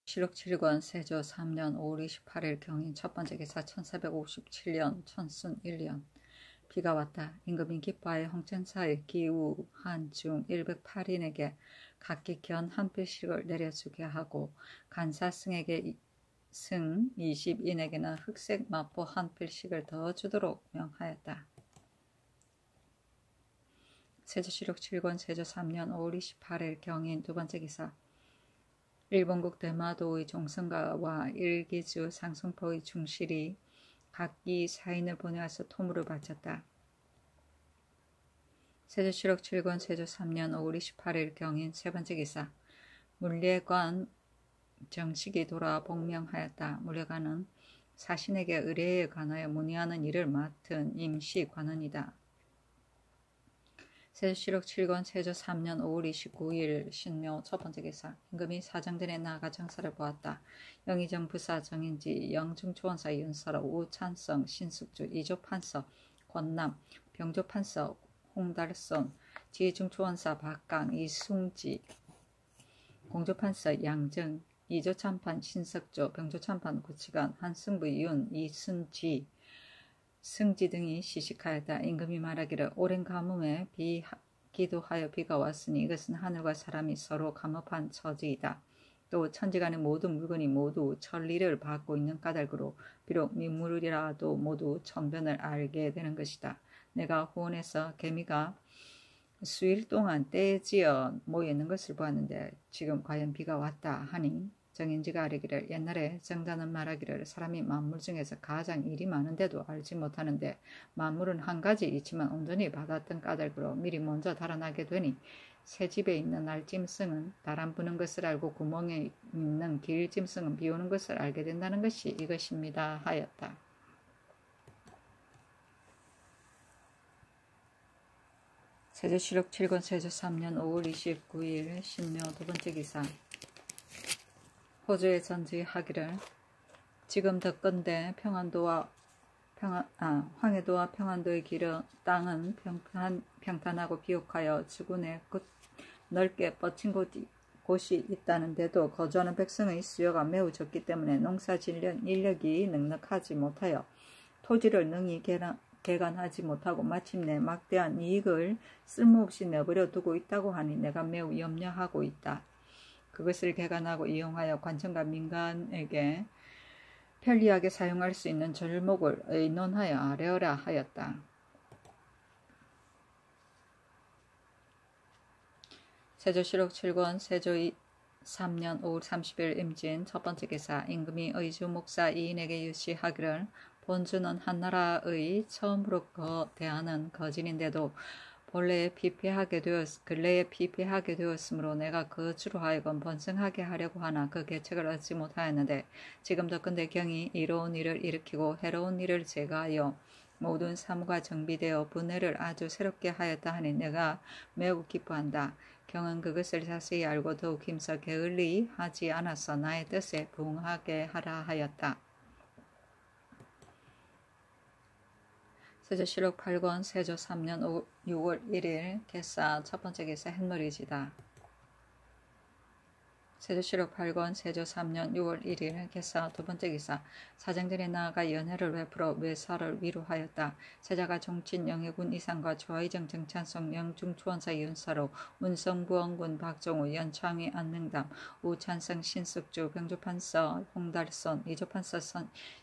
실록 7권 세조 3년 5월 28일 경인 첫번째 기사 1457년 천순 1년 비가 왔다. 임금이 기빠의 홍천사의 기우 한중 108인에게 각기 견 한 필씩을 내려주게 하고 간사승에게 승 20인에게는 흑색 마포 한 필씩을 더 주도록 명하였다. 세조실록 7권 세조 3년 5월 28일 경인 두번째 기사 일본국 대마도의 종성가와 일기주 상승포의 중실이 각기 사인을 보내와서 토물을 바쳤다. 세조실록 7권 세조 3년 5월 28일 경인 세번째 기사 물례관 정식이 돌아 복명하였다. 물례관은 사신에게 의례에 관하여 문의하는 일을 맡은 임시관원이다. 세조실록 7권 세조 3년 5월 29일 신묘 첫번째 기사 임금이 사정전에 나아가 정사를 보았다. 영의정 부사 정인지 영중초원사 윤서로 우찬성 신숙주 이조판서 권남 병조판서 홍달손 지중초원사 박강 이숭지 공조판서 양정 이조참판 신석조 병조참판 구치관 한승부 윤 이순지 승지 등이 시식하였다. 임금이 말하기를 오랜 가뭄에 기도하여 비가 왔으니 이것은 하늘과 사람이 서로 감업한 처지이다. 또 천지간의 모든 물건이 모두 천리를 받고 있는 까닭으로 비록 민물이라도 모두 천변을 알게 되는 것이다. 내가 호원에서 개미가 수일 동안 떼지어 모여 있는 것을 보았는데 지금 과연 비가 왔다 하니 정인지가 아뢰기를 옛날에 정자는 말하기를 사람이 만물 중에서 가장 일이 많은데도 알지 못하는데 만물은 한 가지 있지만 온전히 받았던 까닭으로 미리 먼저 달아나게 되니 새집에 있는 날짐승은 바람 부는 것을 알고 구멍에 있는 길짐승은 비 오는 것을 알게 된다는 것이 이것입니다 하였다. 세조실록 7권 세조 3년 5월 29일 신묘 두번째 기사 호주에 전지하기를 지금 덕건대 황해도와 평안도의 길은 땅은 평탄하고 비옥하여 주군에 넓게 뻗친 곳이 있다는데도 거주하는 백성의 수요가 매우 적기 때문에 농사 짓는 인력이 넉넉하지 못하여 토지를 능히 개간하지 못하고 마침내 막대한 이익을 쓸모없이 내버려 두고 있다고 하니 내가 매우 염려하고 있다. 그것을 개간하고 이용하여 관청과 민간에게 편리하게 사용할 수 있는 절목을 의논하여 아뢰어라 하였다. 세조실록 7권 세조 3년 5월 30일 임진 첫번째 기사 임금이 의주 목사 이인에게 유시하기를 본주는 한나라의 처음으로 대하는 거진인데도 근래에 피폐하게 되었으므로 내가 거주로 하여금 번성하게 하려고 하나 그 계책을 얻지 못하였는데 지금 덕건대 경이 이로운 일을 일으키고 해로운 일을 제거하여 모든 사무가 정비되어 분해를 아주 새롭게 하였다 하니 내가 매우 기뻐한다. 경은 그것을 자세히 알고 더욱 힘써 게을리 하지 않아서 나의 뜻에 부응하게 하라 하였다. 세조실록 8권 세조 3년 6월 1일 개사 첫번째 기사 햇머리지다. 세조실록 8권 세조 3년 6월 1일 개사 두번째 기사 사정전에 나아가 연회를 베풀어 외사를 위로하였다. 세자가 종친 영해군 이상과 조하의정 정찬성 영중초원사 윤사로 운성부원군 박종우 연창위 안능담 우찬성 신석주 병조판서 홍달손 이조판서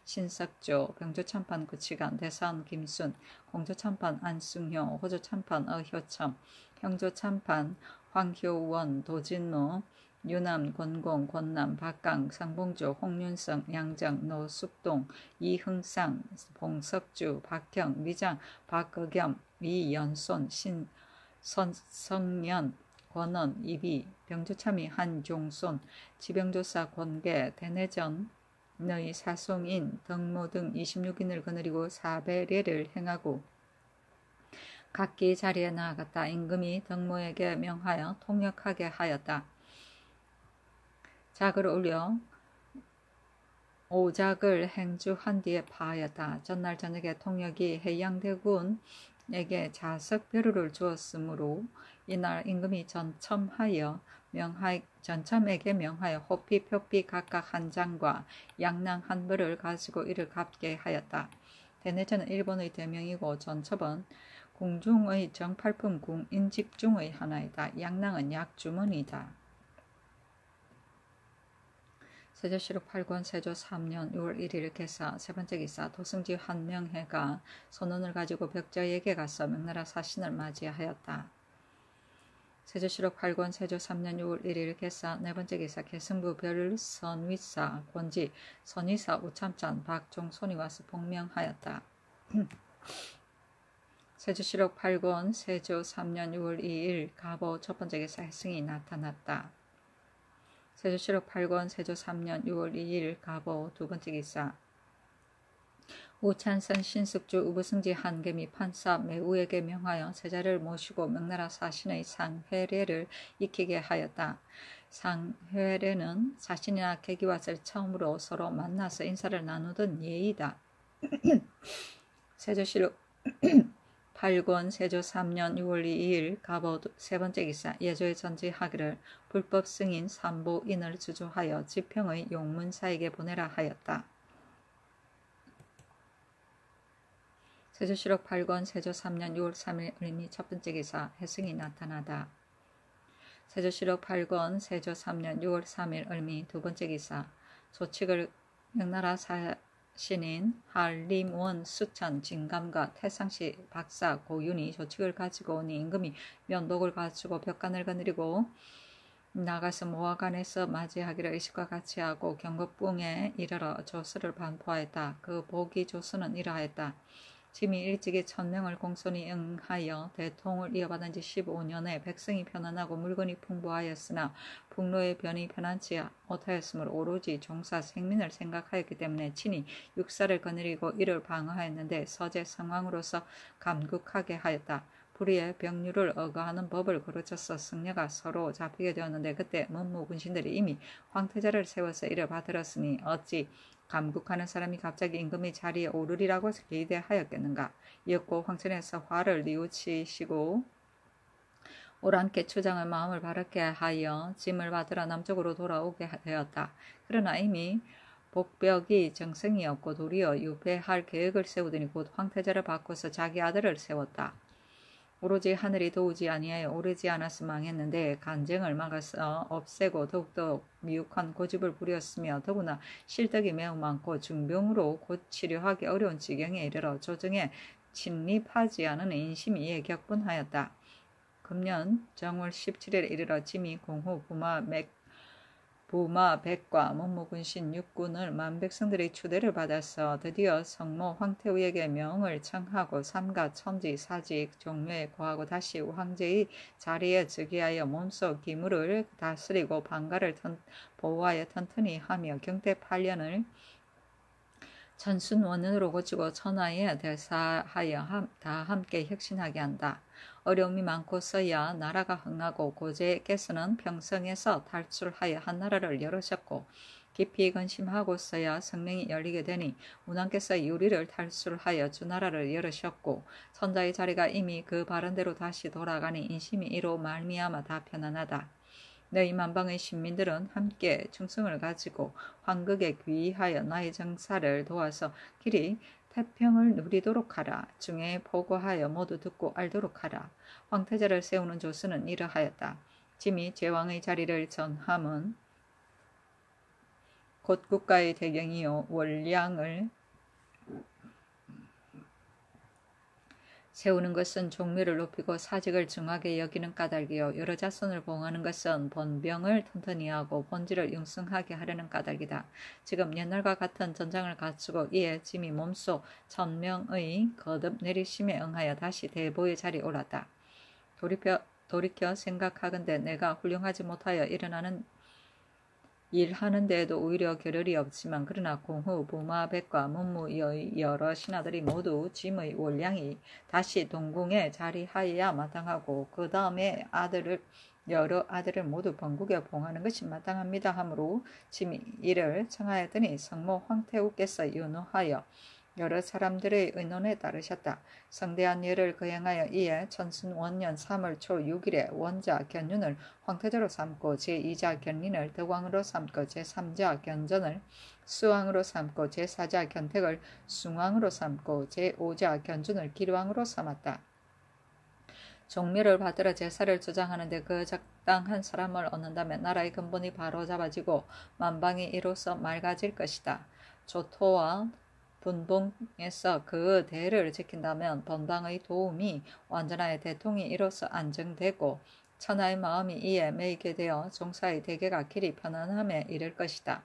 신석주 병조참판 구치관 대사원 김순 공조참판 안승효 호조참판 어효첨 형조참판 황효원 도진무 유남, 권공, 권남, 박강, 상봉주, 홍윤성, 양정, 노숙동, 이흥상, 봉석주, 박형, 미장, 박거겸, 이연손, 성년, 권원, 이비, 병조참의 한종손, 지병조사 권계, 대내전의 사송인, 덕모 등 26인을 거느리고 사배례를 행하고 각기 자리에 나아갔다. 임금이 덕모에게 명하여 통역하게 하였다. 작을 올려 오작을 행주한 뒤에 파하였다. 전날 저녁에 통역이 해양대군에게 자석벼루를 주었으므로 이날 임금이 전첨하여 전첨에게 명하여 호피 표피 각각 한 장과 양낭 한 벌을 가지고 이를 갚게 하였다. 대내전은 일본의 대명이고 전첩은 궁중의 정팔품 궁인직 중의 하나이다. 양낭은 약주문이다. 세조실록 8권 세조 3년 6월 1일 개사 세번째 기사 도승지 한명회가 선원을 가지고 벽저에게 가서 명나라 사신을 맞이하였다. 세조실록 8권 세조 3년 6월 1일 개사 네번째 기사 개승부 별선위사 권지 선위사 우참찬 박종손이 와서 복명하였다. 세조실록 8권 세조 3년 6월 2일 가보 첫번째 기사 해승이 나타났다. 세조실록 8권 세조 3년 6월 2일 가보 두번째 기사 우찬선 신숙주 우부승지 한계미 판사 매우에게 명하여 세자를 모시고 명나라 사신의 상회례를 익히게 하였다. 상회례는 사신이나 계기와를 처음으로 서로 만나서 인사를 나누던 예의다. 세조실록 8권 세조 3년 6월 2일 가보 세번째 기사 예조에 전지하기를 불법 승인 삼보인을 주조하여 지평의 용문사에게 보내라 하였다. 세조실록 8권 세조 3년 6월 3일 을미 첫번째 기사 해승이 나타나다. 세조실록 8권 세조 3년 6월 3일 을미 두번째 기사 조칙을 명나라 신인 한림원 수천 진감과 태상시 박사 고윤이 조칙을 가지고 오니 임금이 면복을 가지고 벽간을 거느리고 나가서 모화관에서 맞이하기를 의식과 같이 하고 경복궁에 이르러 조서를 반포하였다. 그 보기 조서는 이러하였다. 짐이 일찍이 1000명을 공손히 응하여 대통을 이어받은 지 15년에 백성이 편안하고 물건이 풍부하였으나 북로의 변이 편안치 못하였으므로 오로지 종사 생민을 생각하였기 때문에 친히 육사를 거느리고 이를 방어하였는데 서재 상황으로서 감국하게 하였다. 불의의 병류를 억어하는 법을 가르쳐서 승려가 서로 잡히게 되었는데 그때 문무군신들이 이미 황태자를 세워서 이를 받들었으니 어찌 감국하는 사람이 갑자기 임금의 자리에 오르리라고 기대하였겠는가. 이었고 황천에서 화를 뉘우치시고 오랑캐 추장의 마음을 바르게 하여 짐을 받으러 남쪽으로 돌아오게 되었다. 그러나 이미 복벽이 정성이었고 도리어 유배할 계획을 세우더니 곧 황태자를 바꿔서 자기 아들을 세웠다. 오로지 하늘이 도우지 아니하여 오르지 않았으면 망했는데 간쟁을 막아서 없애고 더욱더 미혹한 고집을 부렸으며 더구나 실덕이 매우 많고 중병으로 곧 치료하기 어려운 지경에 이르러 조정에 침입하지 않은 인심이 이에 격분하였다. 금년 정월 17일에 이르러 짐이 공후 부마 백과 문무군신 육군을 만백성들의 추대를 받아서 드디어 성모 황태우에게 명을 청하고 삼가 천지 사직 종묘에 고하고 다시 황제의 자리에 즉위하여 몸속 기물을 다스리고 방가를 보호하여 튼튼히 하며 경태 8년을 천순원으로 고치고 천하에 대사하여 다 함께 혁신하게 한다. 어려움이 많고서야 나라가 흥하고 고제께서는 평성에서 탈출하여 한나라를 열으셨고 깊이 근심하고서야 성명이 열리게 되니 운왕께서 유리를 탈출하여 주나라를 열으셨고 선자의 자리가 이미 그 바른대로 다시 돌아가니 인심이 이로 말미암아 다 편안하다. 너희 만방의 신민들은 함께 충성을 가지고 황극에 귀의하여 나의 정사를 도와서 길이 태평을 누리도록 하라. 중에 보고하여 모두 듣고 알도록 하라. 황태자를 세우는 조서는 이러하였다. 짐이 제왕의 자리를 전함은 곧 국가의 대경이요 월량을 세우는 것은 종묘를 높이고 사직을 중하게 여기는 까닭이요 여러 자손을 봉하는 것은 본병을 튼튼히 하고 본질을 융성하게 하려는 까닭이다. 지금 옛날과 같은 전장을 갖추고 이에 짐이 몸소 1000명의 거듭 내리심에 응하여 다시 대보의 자리에 올랐다. 돌이켜 생각하건대 내가 훌륭하지 못하여 일하는 데에도 오히려 겨를이 없지만 그러나 공후, 부마백과 문무의 여러 신하들이 모두 짐의 월량이 다시 동궁에 자리하여야 마땅하고 그 다음에 여러 아들을 모두 번국에 봉하는 것이 마땅합니다 하므로 짐이 이를 청하였더니 성모 황태우께서 윤호하여 여러 사람들의 의논에 따르셨다. 성대한 예를 거행하여 이에 천순원년 3월 초 6일에 원자 견윤을 황태자로 삼고 제2자 견린을 덕왕으로 삼고 제3자 견전을 수왕으로 삼고 제4자 견택을 숭왕으로 삼고 제5자 견준을 기왕으로 삼았다. 종묘를 받들어 제사를 주장하는데 그 적당한 사람을 얻는다면 나라의 근본이 바로 잡아지고 만방이 이로써 맑아질 것이다. 조토와 분봉에서 그 대를 지킨다면 번방의 도움이 완전하여 대통이 이로써 안정되고 천하의 마음이 이에 매이게 되어 종사의 대계가 길이 편안함에 이를 것이다.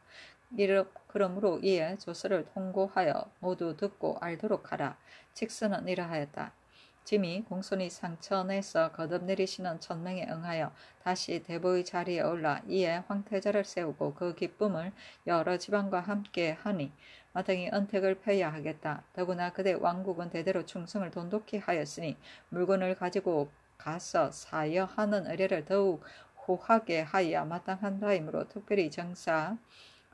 그러므로 이에 조서를 통고하여 모두 듣고 알도록 하라. 칙스는 이러하였다. 짐이 공손히 상천에서 거듭 내리시는 천명에 응하여 다시 대보의 자리에 올라 이에 황태자를 세우고 그 기쁨을 여러 지방과 함께 하니 마땅히 언택을 펴야 하겠다. 더구나 그대 왕국은 대대로 충성을 돈독히 하였으니 물건을 가지고 가서 사여하는 의뢰를 더욱 호하게 하여 마땅한 바이므로 특별히 정사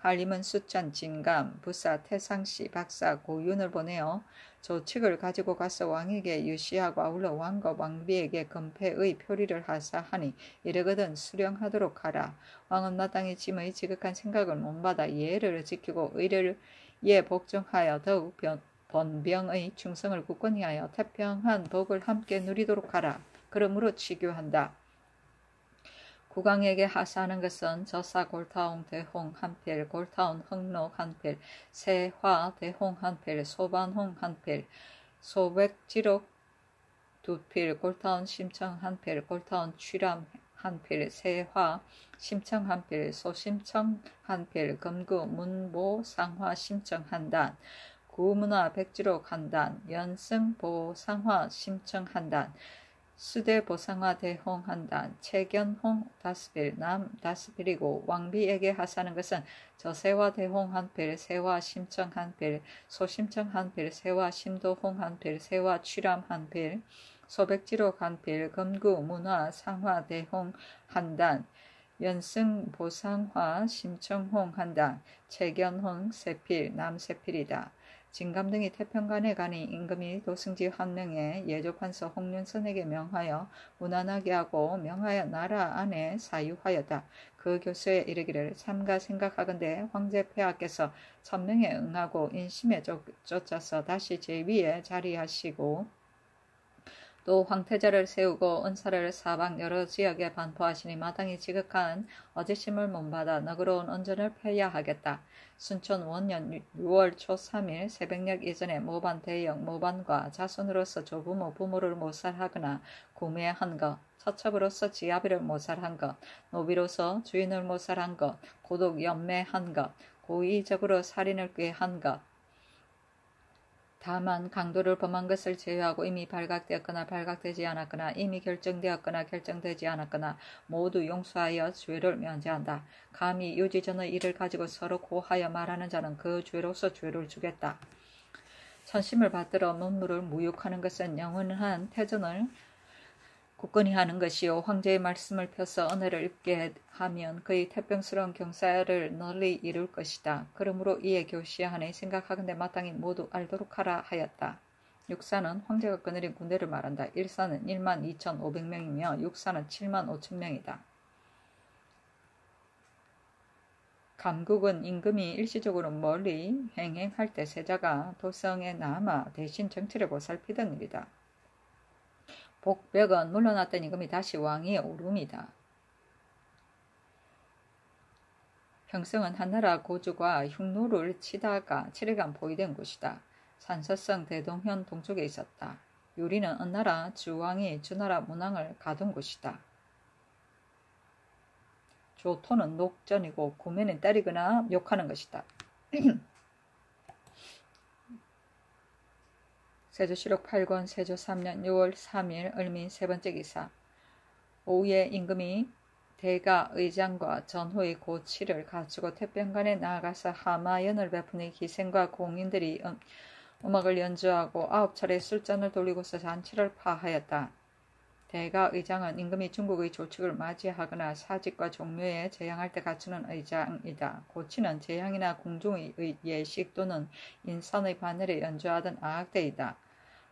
한림은 수천, 진감, 부사, 태상시, 박사, 고윤을 보내어 조칙을 가지고 가서 왕에게 유시하고 아울러 왕과 왕비에게 금패의 표리를 하사 하니 이르거든 수령하도록 하라. 왕은 마땅히 짐의 지극한 생각을 못받아 예를 지키고 의를 예 복종하여 더욱 번병의 충성을 굳건히 하여 태평한 복을 함께 누리도록 하라. 그러므로 치교한다. 국왕에게 하사하는 것은 저사 골타옹 대홍 한필, 골타온 흑록 한필, 세화 대홍 한필, 소반홍 한필, 소백지록 두필, 골타온 심청 한필, 골타온 취람 한필, 세화 심청 한필, 소심청 한필, 금구 문보 상화 심청 한단, 구문화 백지록 한단, 연승 보상화 심청 한단, 수대 보상화 대홍 한단, 채견홍 다스필, 남 다스필이고 왕비에게 하사는 것은 저세화 대홍 한필, 세화 심청 한필, 소심청 한필, 세화 심도홍 한필, 세화 취람 한필, 소백지록 한필, 금구 문화 상화 대홍 한단, 연승 보상화 심청홍 한단, 채견홍 세필, 남세필이다. 진감 등이 태평간에 가니 임금이 도승지 한명에 예조판서 홍윤선에게 명하여 무난하게 하고 명하여 나라 안에 사유하였다. 그 교수에 이르기를 삼가 생각하건대 황제 폐하께서 천명에 응하고 인심에 쫓아서 다시 제위에 자리하시고 또 황태자를 세우고 은사를 사방 여러 지역에 반포하시니 마땅히 지극한 어지심을 못받아 너그러운 언전을 펴야 하겠다. 순천 원년 6월 초 3일 새벽녘 이전에 모반 대역 모반과 자손으로서 조부모 부모를 모살하거나 구매한 것, 처첩으로서 지아비를 모살한 것, 노비로서 주인을 모살한 것, 고독 연매한 것, 고의적으로 살인을 꾀한 것, 다만 강도를 범한 것을 제외하고 이미 발각되었거나 발각되지 않았거나 이미 결정되었거나 결정되지 않았거나 모두 용서하여 죄를 면제한다. 감히 유지전의 일을 가지고 서로 고하여 말하는 자는 그 죄로서 죄를 주겠다. 천심을 받들어 문무를 무욕하는 것은 영원한 태전을 굳건히 하는 것이요 황제의 말씀을 펴서 은혜를 입게 하면 그의 태평스러운 경사를 널리 이룰 것이다. 그러므로 이에 교시하니 생각하건대 마땅히 모두 알도록 하라 하였다. 육사는 황제가 거느린 군대를 말한다. 일사는 12,500명이며 육사는 75,000명이다. 감국은 임금이 일시적으로 멀리 행행할 때 세자가 도성에 남아 대신 정치를 보살피던 일이다. 복벽은 물러났던 임금이 다시 왕위에 오름이다. 평성은 한나라 고주가 흉노를 치다가 7일간 포위된 곳이다. 산서성 대동현 동쪽에 있었다. 유리는 은나라 주왕이 주나라 문왕을 가둔 곳이다. 조토는 녹전이고 구매는 때리거나 욕하는 것이다. 세조실록 8권 세조 3년 6월 3일 을민 세 번째 기사. 오후에 임금이 대가 의장과 전후의 고치를 갖추고 태평간에 나아가서 하마연을 베푸니 기생과 공인들이 음악을 연주하고 9차례 술잔을 돌리고서 잔치를 파하였다. 대가 의장은 임금이 중국의 조축을 맞이하거나 사직과 종묘에 제향할 때 갖추는 의장이다. 고치는 제향이나 궁중의 예식 또는 인선의 바늘에 연주하던 아학대이다.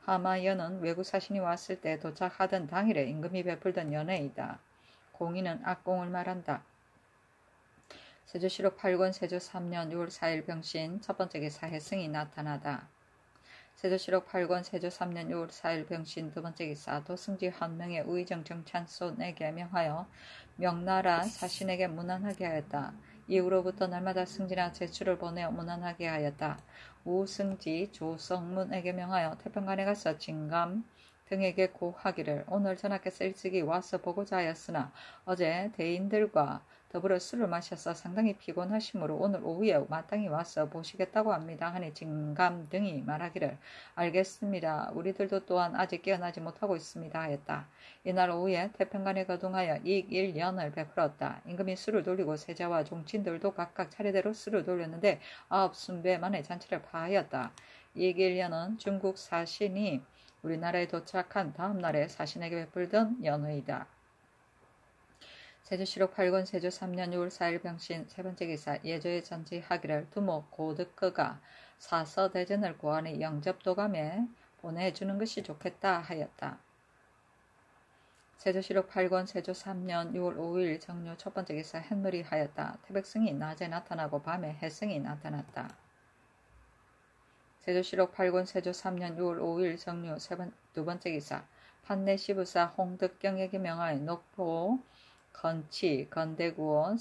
하마연은 외국 사신이 왔을 때 도착하던 당일에 임금이 베풀던 연회이다. 공의는 악공을 말한다. 세조실록 8권 세조 3년 6월 4일 병신 첫 번째 기사 해승이 나타나다. 세조실록 8권 세조 3년 6월 4일 병신 두 번째 기사 도승지 한명의 우의정 정찬손에게 명하여 명나라 사신에게 문안하게 하였다. 이후로부터 날마다 승지나 제출을 보내어 문안하게 하였다. 우승지 조성문에게 명하여 태평관에 가서 진감 등에게 고하기를 오늘 전하께서 일찍이 와서 보고자 하였으나 어제 대인들과 더불어 술을 마셔서 상당히 피곤하시므로 오늘 오후에 마땅히 와서 보시겠다고 합니다. 하니 진감 등이 말하기를 알겠습니다. 우리들도 또한 아직 깨어나지 못하고 있습니다. 하였다. 이날 오후에 태평관에 거둥하여 이익일연을 베풀었다. 임금이 술을 돌리고 세자와 종친들도 각각 차례대로 술을 돌렸는데 9순배 만에 잔치를 파하였다. 이익일연은 중국 사신이 우리나라에 도착한 다음 날에 사신에게 베풀던 연회이다. 세조실록 8권 세조 3년 6월 4일 병신 세 번째 기사 예조에 전지하기를 두목 고득거가 사서대전을 고하니 영접도감에 보내주는 것이 좋겠다 하였다. 세조실록 8권 세조 3년 6월 5일 정묘 첫 번째 기사 햇물이 하였다. 태백승이 낮에 나타나고 밤에 해승이 나타났다. 세조실록 8권 세조 3년 6월 5일 정묘 두 번째 기사 판내시부사 홍덕경에게 명하여 녹포 건치, 건대구어,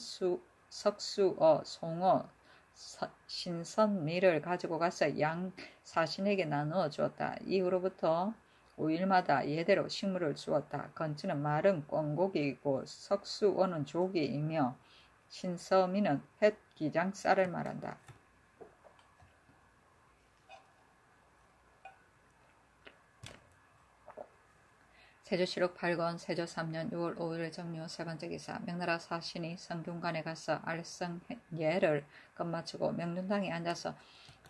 석수어, 송어, 신선미를 가지고 가서 양 사신에게 나누어 주었다. 이후로부터 5일마다 예대로 식물을 주었다. 건치는 마른 꿩고기이고 석수어는 조기이며 신선미는 햇기장쌀을 말한다. 세조실록 8권 세조 3년 6월 5일 정묘 세 번째 기사 명나라 사신이 성균관에 가서 알성예를 끝마치고 명륜당에 앉아서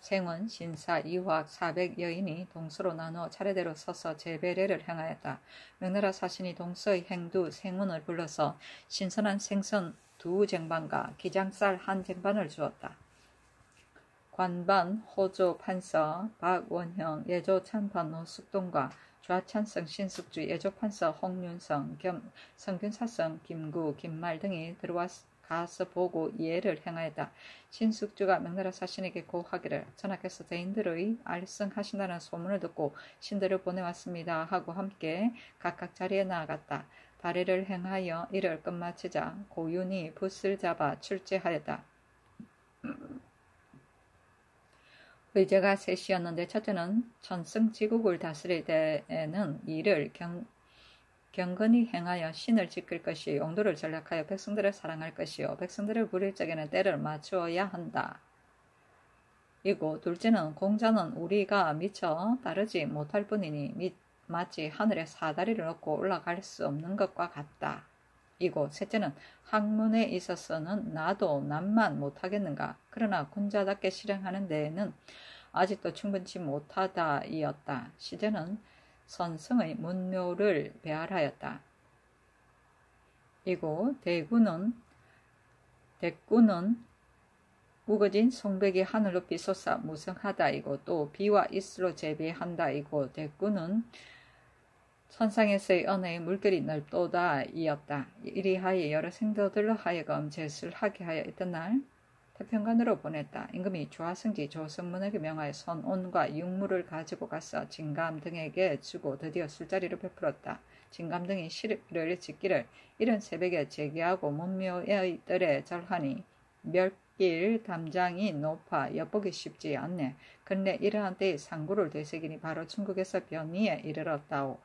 생원, 신사, 이화학, 400여인이 동서로 나누어 차례대로 서서 제배례를 행하였다. 명나라 사신이 동서의 행두 생원을 불러서 신선한 생선 2쟁반과 기장쌀 1쟁반을 주었다. 관반, 호조, 판서, 박원형, 예조, 찬판, 노숙동과 좌찬성, 신숙주, 예조판서, 홍윤성, 성균사성, 김구, 김말 등이 가서 보고 이해를 행하였다. 신숙주가 명나라 사신에게 고하기를 전하께서 대인들의 알성하신다는 소문을 듣고 신들을 보내왔습니다 하고 함께 각각 자리에 나아갔다. 발해를 행하여 이를 끝마치자 고윤이 붓을 잡아 출제하였다. 의제가 셋이었는데 첫째는 천승지국을 다스릴 때에는 이를 경건히 행하여 신을 지킬 것이 용도를 전략하여 백성들을 사랑할 것이요 백성들을 부릴 적에는 때를 맞추어야 한다. 이고 둘째는 공자는 우리가 미처 따르지 못할 뿐이니 마치 하늘에 사다리를 놓고 올라갈 수 없는 것과 같다. 이고 셋째는 학문에 있어서는 나도 남만 못하겠는가. 그러나 군자답게 실행하는 데에는 아직도 충분치 못하다이었다. 시제는 선승의 문묘를 배알하였다. 이고 대구는 우거진 송백이 하늘 높이 솟아 무성하다이고 또 비와 이슬로 재배한다이고 대구는 천상에서의 언어의 물결이 넓도다이었다. 이리하여 여러 생도들로 하여금 제수를 하게 하여 이튿날 태평관으로 보냈다. 임금이 조하승지 조성문에게 명하여 선온과 육물을 가지고 가서 진감 등에게 주고 드디어 술자리를 베풀었다. 진감 등이 시를 짓기를 이른 새벽에 제기하고 문묘의 뜰에 절하니 멸길 담장이 높아 엿보기 쉽지 않네. 근래 이러한 때에 상구를 되새기니 바로 중국에서 변이에 이르렀다오.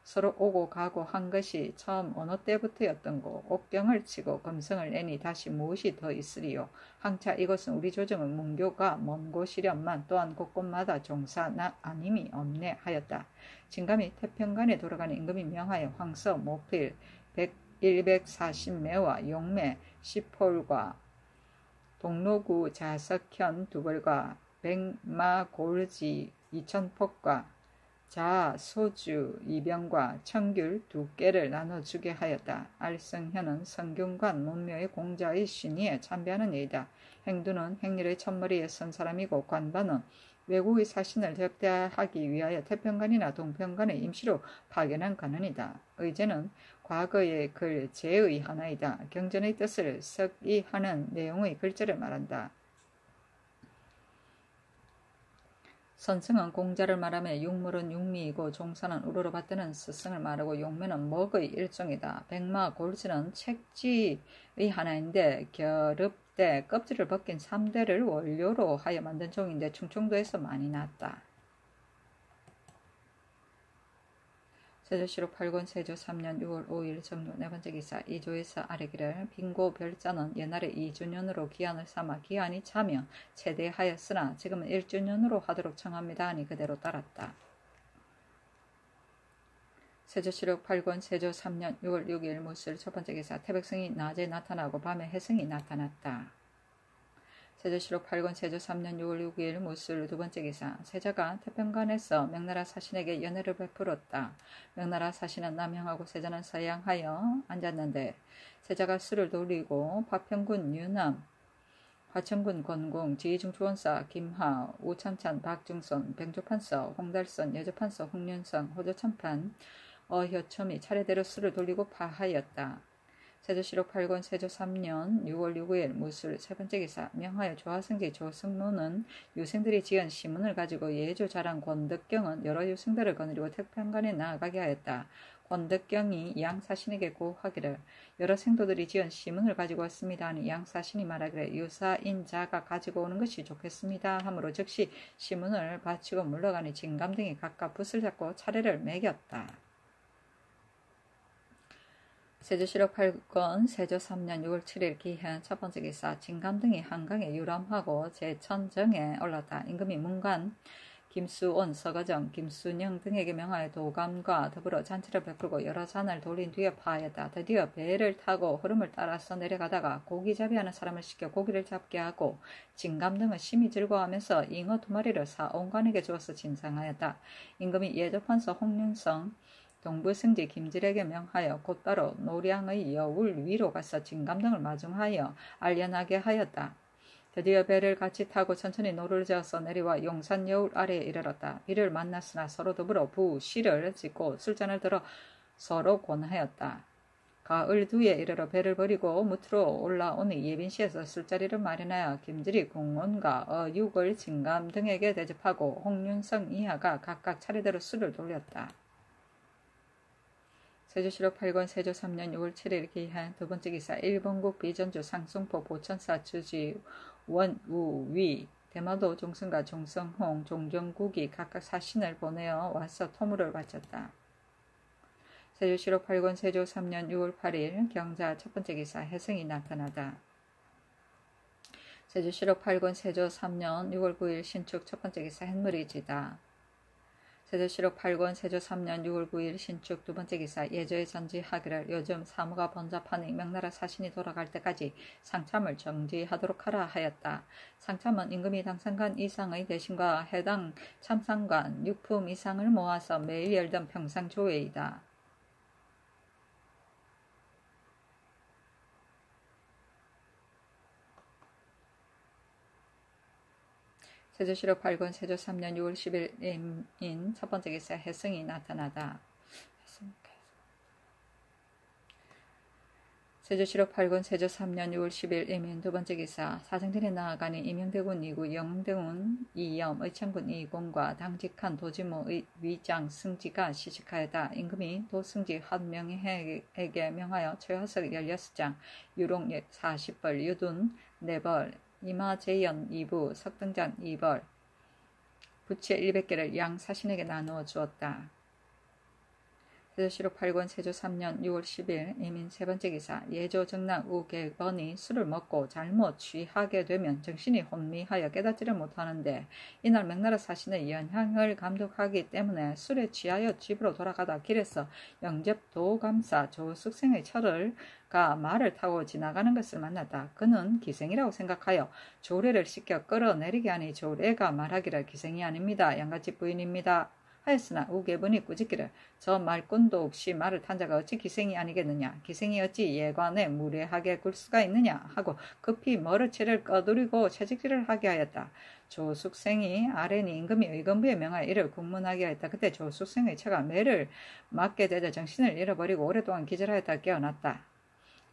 서로 오고 가고 한 것이 처음 어느 때부터였던고. 옥경을 치고 검성을 내니 다시 무엇이 더 있으리요. 항차 이것은 우리 조정은 문교가 먼 곳이련만 또한 곳곳마다 종사나 아님이 없네 하였다. 진감이 태평관에 돌아가는 임금이 명하여 황서, 모필, 140매와 용매, 10폴과 동로구 자석현 2벌과 백마골지 2000폭과 자, 소주 2병과 청귤 2개를 나눠주게 하였다. 알성현은 성균관 문묘의 공자의 신의에 참배하는 예이다. 행두는 행렬의 첫머리에 선 사람이고 관반은 외국의 사신을 접대하기 위하여 태평관이나 동평관에 임시로 파견한 관원이다. 의제는 과거의 글 제의 하나이다. 경전의 뜻을 석의하는 내용의 글자를 말한다. 선승은 공자를 말하며 육물은 육미이고 종사는 우러러 받드는 스승을 말하고 용매는 먹의 일종이다. 백마 골지는 책지의 하나인데 겨릅대 껍질을 벗긴 3대를 원료로 하여 만든 종인데 충청도에서 많이 났다. 세조시록 8권 세조 3년 6월 5일 정조 네번째 기사 이조에서 아래기를 빙고 별자는 옛날에 2주년으로 기한을 삼아 기한이 차며 최대하였으나 지금은 1주년으로 하도록 청합니다 하니 그대로 따랐다. 세조시록 8권 세조 3년 6월 6일 무술 첫번째 기사 태백성이 낮에 나타나고 밤에 해성이 나타났다. 세조시록 8권 세조 3년 6월 6일 무술 두번째 기사 세자가 태평관에서 명나라 사신에게 연회를 베풀었다. 명나라 사신은 남향하고 세자는 서양하여 앉았는데 세자가 술을 돌리고 파평군 유남, 화천군 권공, 지중주원사 김하, 우참찬 박중선, 병조판서 홍달선, 여조판서 홍윤성, 호조참판 어효첨이 차례대로 술을 돌리고 파하였다. 세조시록 8권 세조 3년 6월 6일 무술 세번째 기사 명하여 조화승지 조승로는 유생들이 지은 시문을 가지고 예조 자랑 권덕경은 여러 유생들을 거느리고 태평관에 나아가게 하였다. 권덕경이 양사신에게 고하기를 여러 생도들이 지은 시문을 가지고 왔습니다 하니 양사신이 말하기를 유사인 자가 가지고 오는 것이 좋겠습니다 하므로 즉시 시문을 바치고 물러가니 진감 등이 각각 붓을 잡고 차례를 매겼다. 세조시록 8권 세조 3년 6월 7일 기현 첫번째 기사 진감 등이 한강에 유람하고 제천정에 올랐다. 임금이 문관 김수온, 서거정, 김순영 등에게 명하여 도감과 더불어 잔치를 베풀고 여러 잔을 돌린 뒤에 파하였다. 드디어 배를 타고 흐름을 따라서 내려가다가 고기잡이하는 사람을 시켜 고기를 잡게 하고 진감 등은 심히 즐거워하면서 잉어 2마리를 사온관에게 주어서 진상하였다. 임금이 예조판서 홍윤성 동부승지 김질에게 명하여 곧바로 노량의 여울 위로 가서 진감등을 마중하여 알련하게 하였다. 드디어 배를 같이 타고 천천히 노를 저어서 내려와 용산 여울 아래에 이르렀다. 비를 만났으나 서로 더불어 부시를 짓고 술잔을 들어 서로 권하였다. 가을 두에 이르러 배를 버리고 무트로 올라오니 예빈시에서 술자리를 마련하여 김질이 공원과 어육을 진감 등에게 대접하고 홍윤성 이하가 각각 차례대로 술을 돌렸다. 세조시록 8권 세조 3년 6월 7일 기한 두번째 기사 일본국 비전주 상승포 보천사 주지 원우위 대마도 종승과 종성홍 종정국이 각각 사신을 보내어 와서 토물을 바쳤다. 세조시록 8권 세조 3년 6월 8일 경자 첫번째 기사 해성이 나타나다. 세조시록 8권 세조 3년 6월 9일 신축 첫번째 기사 햇물이 지다. 세조시록 8권 세조 3년 6월 9일 신축 두번째 기사 예조에 전지하기를 요즘 사무가 번잡하니 명나라 사신이 돌아갈 때까지 상참을 정지하도록 하라 하였다. 상참은 임금이 당상관 이상의 대신과 해당 참상관 6품 이상을 모아서 매일 열던 평상조회이다. 세조시록 8권 세조 3년 6월 10일인 첫번째 기사 해성이 나타나다. 세조시록 8권 세조 3년 6월 10일 이민 두번째 기사 사정전에 나아가니 임영대군 2구 영대군 2염 의창군 2공과 당직한 도지모 위장 승지가 시식하였다. 임금이 도승지 한 명에게 명하여 최화석 16장 유롱 40벌 유둔 4벌 이마재연 2부, 석등잔 2벌, 부채 100개를 양 사신에게 나누어 주었다. 세조시록 8권 세조 3년 6월 10일 이민 세번째 기사 예조 정랑 우객언이 술을 먹고 잘못 취하게 되면 정신이 혼미하여 깨닫지를 못하는데 이날 명나라 사신의 연향을 감독하기 때문에 술에 취하여 집으로 돌아가다 길에서 영접 도감사 조숙생의 철을 가 말을 타고 지나가는 것을 만났다. 그는 기생이라고 생각하여 조례를 시켜 끌어내리게 하니 조례가 말하기를 기생이 아닙니다. 양갓집 부인입니다 하였으나 우계분이 꾸짖기를 저 말꾼도 없이 말을 탄 자가 어찌 기생이 아니겠느냐. 기생이 어찌 예관에 무례하게 굴 수가 있느냐 하고 급히 머리채를 꺼두리고 채찍질을 하게 하였다. 조숙생이 아뢰니 임금이 의건부에 명하여 이를 국문하게 하였다. 그때 조숙생의 처가 매를 맞게 되자 정신을 잃어버리고 오랫동안 기절하였다 깨어났다.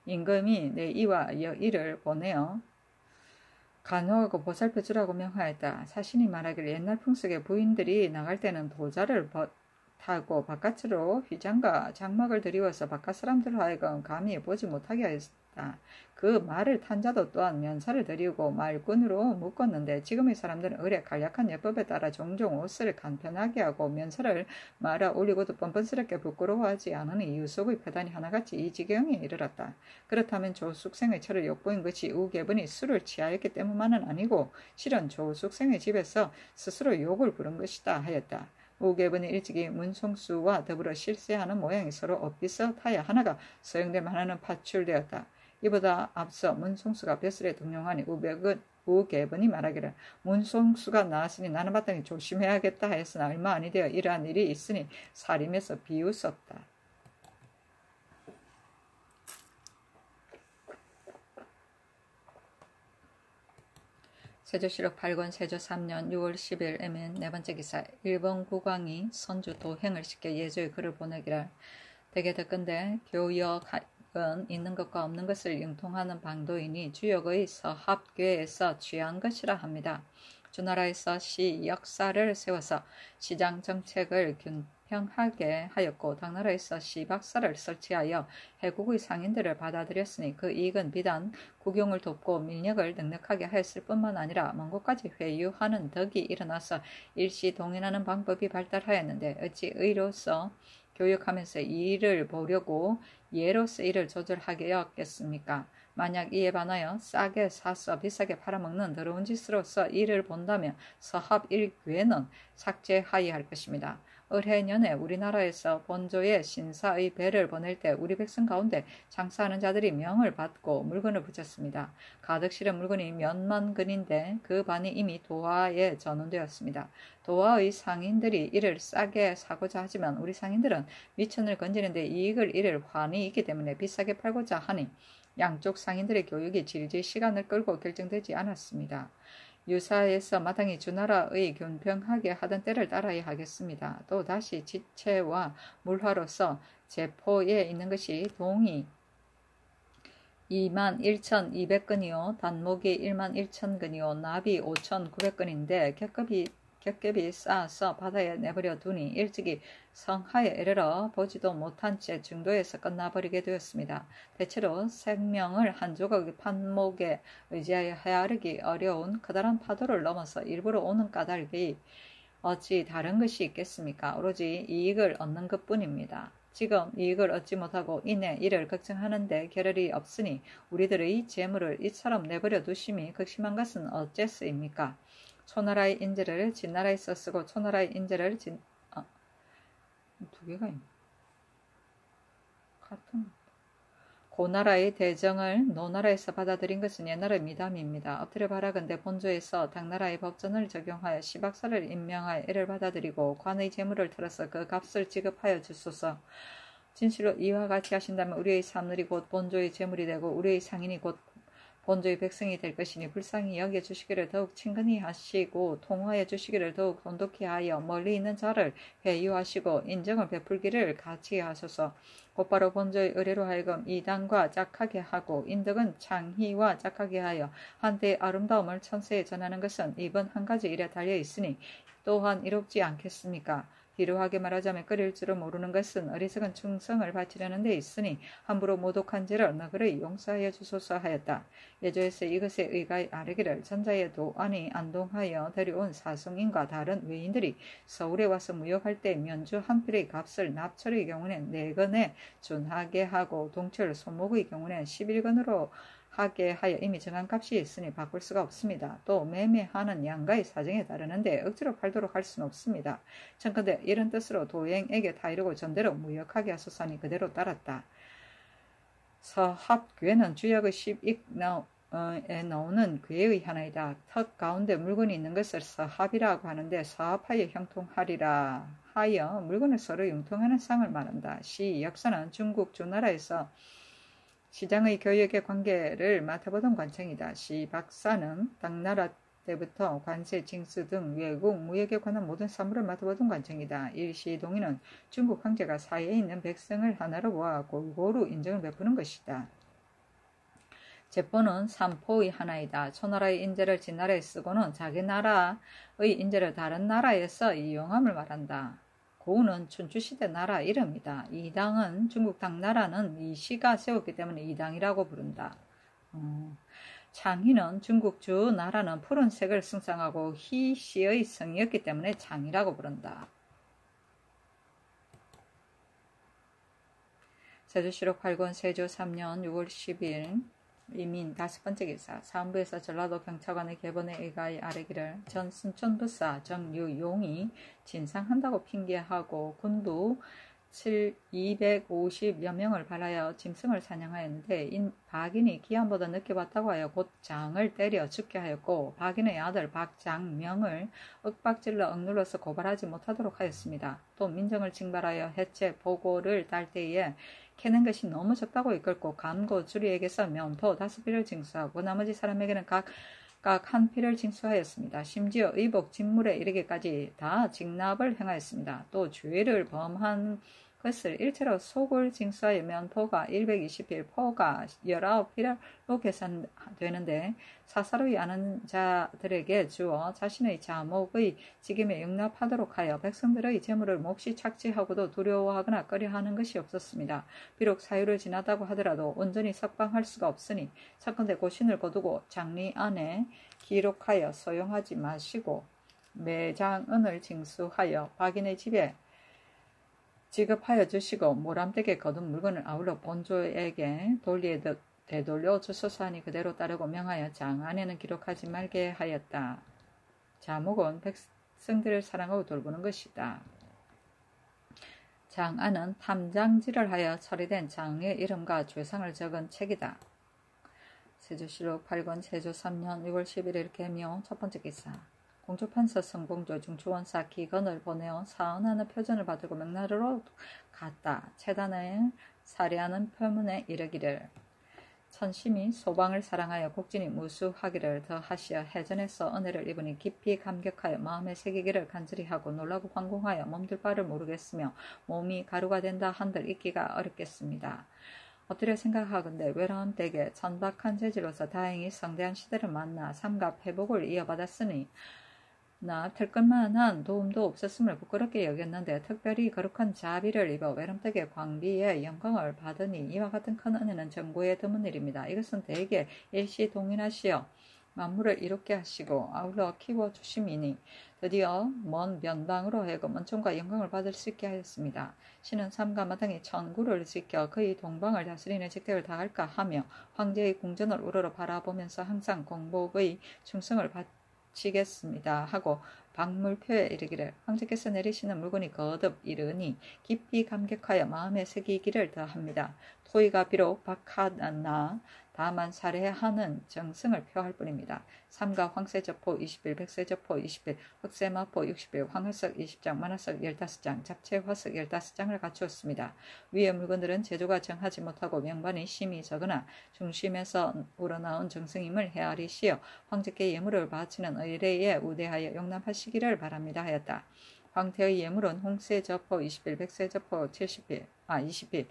임금이 내 이와 이를 보내어 간호하고 보살펴 주라고 명하였다. 사신이 말하기를 옛날 풍속에 부인들이 나갈 때는 도자를 타고 바깥으로 휘장과 장막을 들이워서 바깥 사람들 하여금 감히 보지 못하게 하였다. 그 말을 탄 자도 또한 면사를 들이고 말꾼으로 묶었는데 지금의 사람들은 의례 간략한 예법에 따라 종종 옷을 간편하게 하고 면사를 말아 올리고도 뻔뻔스럽게 부끄러워하지 않으니 유속의 표단이 하나같이 이 지경에 이르렀다. 그렇다면 조숙생의 처를 욕보인 것이 우계분이 술을 취하였기 때문만은 아니고 실은 조숙생의 집에서 스스로 욕을 부른 것이다 하였다. 우계분이 일찍이 문송수와 더불어 실세하는 모양이 서로 엇비슷하여 하나가 소용됨 하나는 파출되었다. 이보다 앞서 문송수가 벼슬에 등용하니 우계분이 말하기를 문송수가 나왔으니 나는 마땅히 조심해야겠다 하였으나 얼마 아니 되어 이러한 일이 있으니 사림에서 비웃었다. 세조실록 8권 세조 3년 6월 10일 MN 네 번째 기사 일본 국왕이 선주 도행을 시켜 예조의 글을 보내기를 대개 듣건대 교역은 있는 것과 없는 것을 융통하는 방도이니 주역의 서합궤에서 취한 것이라 합니다. 주나라에서 시 역사를 세워서 시장 정책을 균평하게 하였고 당나라에서 시 박사를 설치하여 해국의 상인들을 받아들였으니 그 이익은 비단 국용을 돕고 민력을 넉넉하게 하였을 뿐만 아니라 먼 곳까지 회유하는 덕이 일어나서 일시 동인하는 방법이 발달하였는데 어찌 의로서 교육하면서 이를 보려고 예로서 이를 조절하겠습니까? 만약 이에 반하여 싸게 사서 비싸게 팔아먹는 더러운 짓으로서 이를 본다면 서합 1괴는 삭제하여야 할 것입니다. 을해년에 우리나라에서 본조에 신사의 배를 보낼 때 우리 백성 가운데 장사하는 자들이 명을 받고 물건을 붙였습니다. 가득 실은 물건이 몇만 근인데 그 반이 이미 도화에 전운되었습니다. 도화의 상인들이 이를 싸게 사고자 하지만 우리 상인들은 미천을 건지는데 이익을 잃을 환이 있기 때문에 비싸게 팔고자 하니 양쪽 상인들의 교육이 질질 시간을 끌고 결정되지 않았습니다. 유사에서 마땅히 주나라의 균평하게 하던 때를 따라야 하겠습니다. 또 다시 지체와 물화로서 제포에 있는 것이 동이 21,200근이요 단목이 11,000근이요 납이 5,900근인데 겹겹이 쌓아서 바다에 내버려 두니 일찍이 성하에 이르러 보지도 못한 채 중도에서 끝나버리게 되었습니다. 대체로 생명을 한 조각의 판목에 의지하여 헤아르기 어려운 커다란 파도를 넘어서 일부러 오는 까닭이 어찌 다른 것이 있겠습니까? 오로지 이익을 얻는 것뿐입니다. 지금 이익을 얻지 못하고 이내 이를 걱정하는데 겨를이 없으니 우리들의 재물을 이처럼 내버려 두심이 극심한 것은 어째서입니까? 초나라의 인재를 진나라에서 쓰고 초나라의 인재를 두 개가 있네. 같은 고나라의 대정을 노나라에서 받아들인 것은 옛날의 미담입니다. 엎드려 바라건대 본조에서 당나라의 법전을 적용하여 시박사를 임명하여 이를 받아들이고 관의 재물을 털어서 그 값을 지급하여 주소서. 진실로 이와 같이 하신다면 우리의 사물이 곧 본조의 재물이 되고 우리의 상인이 곧 본조의 백성이 될 것이니 불쌍히 여겨주시기를 더욱 친근히 하시고 통화해 주시기를 더욱 돈독히 하여 멀리 있는 자를 회유하시고 인정을 베풀기를 같이 하소서. 곧바로 본조의 의뢰로 하여금 이단과 짝하게 하고 인덕은 창희와 짝하게 하여 한때의 아름다움을 천세에 전하는 것은 이번 한 가지 일에 달려 있으니 또한 이롭지 않겠습니까? 비루하게 말하자면 끓일 줄을 모르는 것은 어리석은 충성을 바치려는 데 있으니 함부로 모독한 죄를 너그러이 용서하여 주소서 하였다. 예조에서 이것에 의가 아뢰기를 전자의 도안이 안동하여 데려온 사승인과 다른 외인들이 서울에 와서 무역할 때 면주 한 필의 값을 납철의 경우는 4건에 준하게 하고 동철 소목의 경우는 11건으로 하게 하여 이미 정한 값이 있으니 바꿀 수가 없습니다. 또 매매하는 양가의 사정에 따르는데 억지로 팔도록 할 수는 없습니다. 청컨대 이런 뜻으로 도행에게 다 이루고 전대로 무역하게 하소서니 그대로 따랐다. 서합괴는 주역의 10익에 나오는 괴의 하나이다. 턱 가운데 물건이 있는 것을 서합이라고 하는데 서합하여 형통하리라 하여 물건을 서로 융통하는 쌍을 말한다. 시 역사는 중국 주나라에서 시장의 교역의 관계를 맡아보던 관청이다. 시 박사는 당나라 때부터 관세, 징수 등 외국 무역에 관한 모든 사무를 맡아보던 관청이다. 일시 동의는 중국 황제가 사이에 있는 백성을 하나로 모아 골고루 인정을 베푸는 것이다. 제포는 삼포의 하나이다. 초나라의 인재를 진나라에 쓰고는 자기 나라의 인재를 다른 나라에서 이용함을 말한다. 고우는 춘추시대 나라 이름이다. 이당은 중국 당나라는 이 시가 세웠기 때문에 이당이라고 부른다. 창희는 중국 주 나라는 푸른색을 승상하고 희씨의 성이었기 때문에 창이라고 부른다. 세조실록 8권 세조 3년 6월 10일 이민 5번째 기사 사헌부에서 전라도 경찰관의 계본에 의가히 아뢰기를 전 순천부사 정유용이 진상한다고 핑계하고 군부 250여 명을 발하여 짐승을 사냥하였는데 박인이 기한보다 늦게 왔다고 하여 곧 장을 때려 죽게 하였고 박인의 아들 박장명을 윽박질러 억눌러서 고발하지 못하도록 하였습니다. 또 민정을 징발하여 해체 보고를 딸 때에 캐는 것이 너무 적다고 이끌고 감고 주리에게서 면포 5피를 징수하고 나머지 사람에게는 각각 한 피를 징수하였습니다. 심지어 의복 직물에 이르기까지 다 직납을 행하였습니다. 또 죄를 범한 것을 일체로 속을 징수하여 면포가 120필, 포가 19필로 계산되는데 사사로이 아는 자들에게 주어 자신의 자목의 직임에 용납하도록 하여 백성들의 재물을 몹시 착취하고도 두려워하거나 꺼려하는 것이 없었습니다. 비록 사유를 지나다고 하더라도 온전히 석방할 수가 없으니 차컨대 고신을 거두고 장리 안에 기록하여 소용하지 마시고 매장은을 징수하여 박인의 집에 지급하여 주시고 모람댁에 거둔 물건을 아울러 본조에게 되돌려 주소서 하니 그대로 따르고 명하여 장 안에는 기록하지 말게 하였다. 자목은 백성들을 사랑하고 돌보는 것이다. 장 안은 탐장지를 하여 처리된 장의 이름과 죄상을 적은 책이다. 세조실록 8권 세조 3년 6월 11일 개묘 첫 번째 기사 공주판서 성공조 중추원사 기건을 보내어 사언하는 표전을 받들고 명나라로 갔다. 체단을 살해하는 표문에 이르기를 천심이 소방을 사랑하여 곡진이 무수하기를 더하시어 해전에서 은혜를 입으니 깊이 감격하여 마음에 새기기를 간절히 하고 놀라고 황공하여 몸둘 바를 모르겠으며 몸이 가루가 된다 한들 잊기가 어렵겠습니다. 엎드려 생각하건대 외로운 때에 천박한 재질로서 다행히 성대한 시대를 만나 삼갑 회복을 이어받았으니 나 틀끝만한 도움도 없었음을 부끄럽게 여겼는데 특별히 거룩한 자비를 입어 외름되게 광비의 영광을 받으니 이와 같은 큰 은혜는 전고에 드문 일입니다. 이것은 대개 일시 동일하시어 만물을 이롭게 하시고 아울러 키워주심이니 드디어 먼 변방으로 하여금 은총과 영광을 받을 수 있게 하였습니다. 신은 삼가 마땅히 천구를 지켜 그의 동방을 다스리는 직책을 다할까 하며 황제의 궁전을 우러러 바라보면서 항상 공복의 충성을 바치겠습니다 하고 박물표에 이르기를 황제께서 내리시는 물건이 거듭 이르니 깊이 감격하여 마음에 새기기를 더합니다. 토의가 비록 박하나 다만 살해하는 정승을 표할 뿐입니다. 삼가 황세저포 20일, 백세저포 20일, 흑세마포 60일, 황화석 20장, 만화석 15장, 잡채화석 15장을 갖추었습니다. 위의 물건들은 제조가 정하지 못하고 명반이 심히 적으나 중심에서 우러나온 정승임을 헤아리시어 황제께 예물을 바치는 의례에 우대하여 용납하시기를 바랍니다 하였다. 황태의 예물은 홍세저포 20일, 백세저포 20일,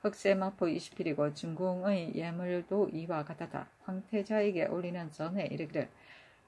흑세마포 20필이고 중궁의 예물도 이와 같았다. 황태자에게 올리는 전에 이르기를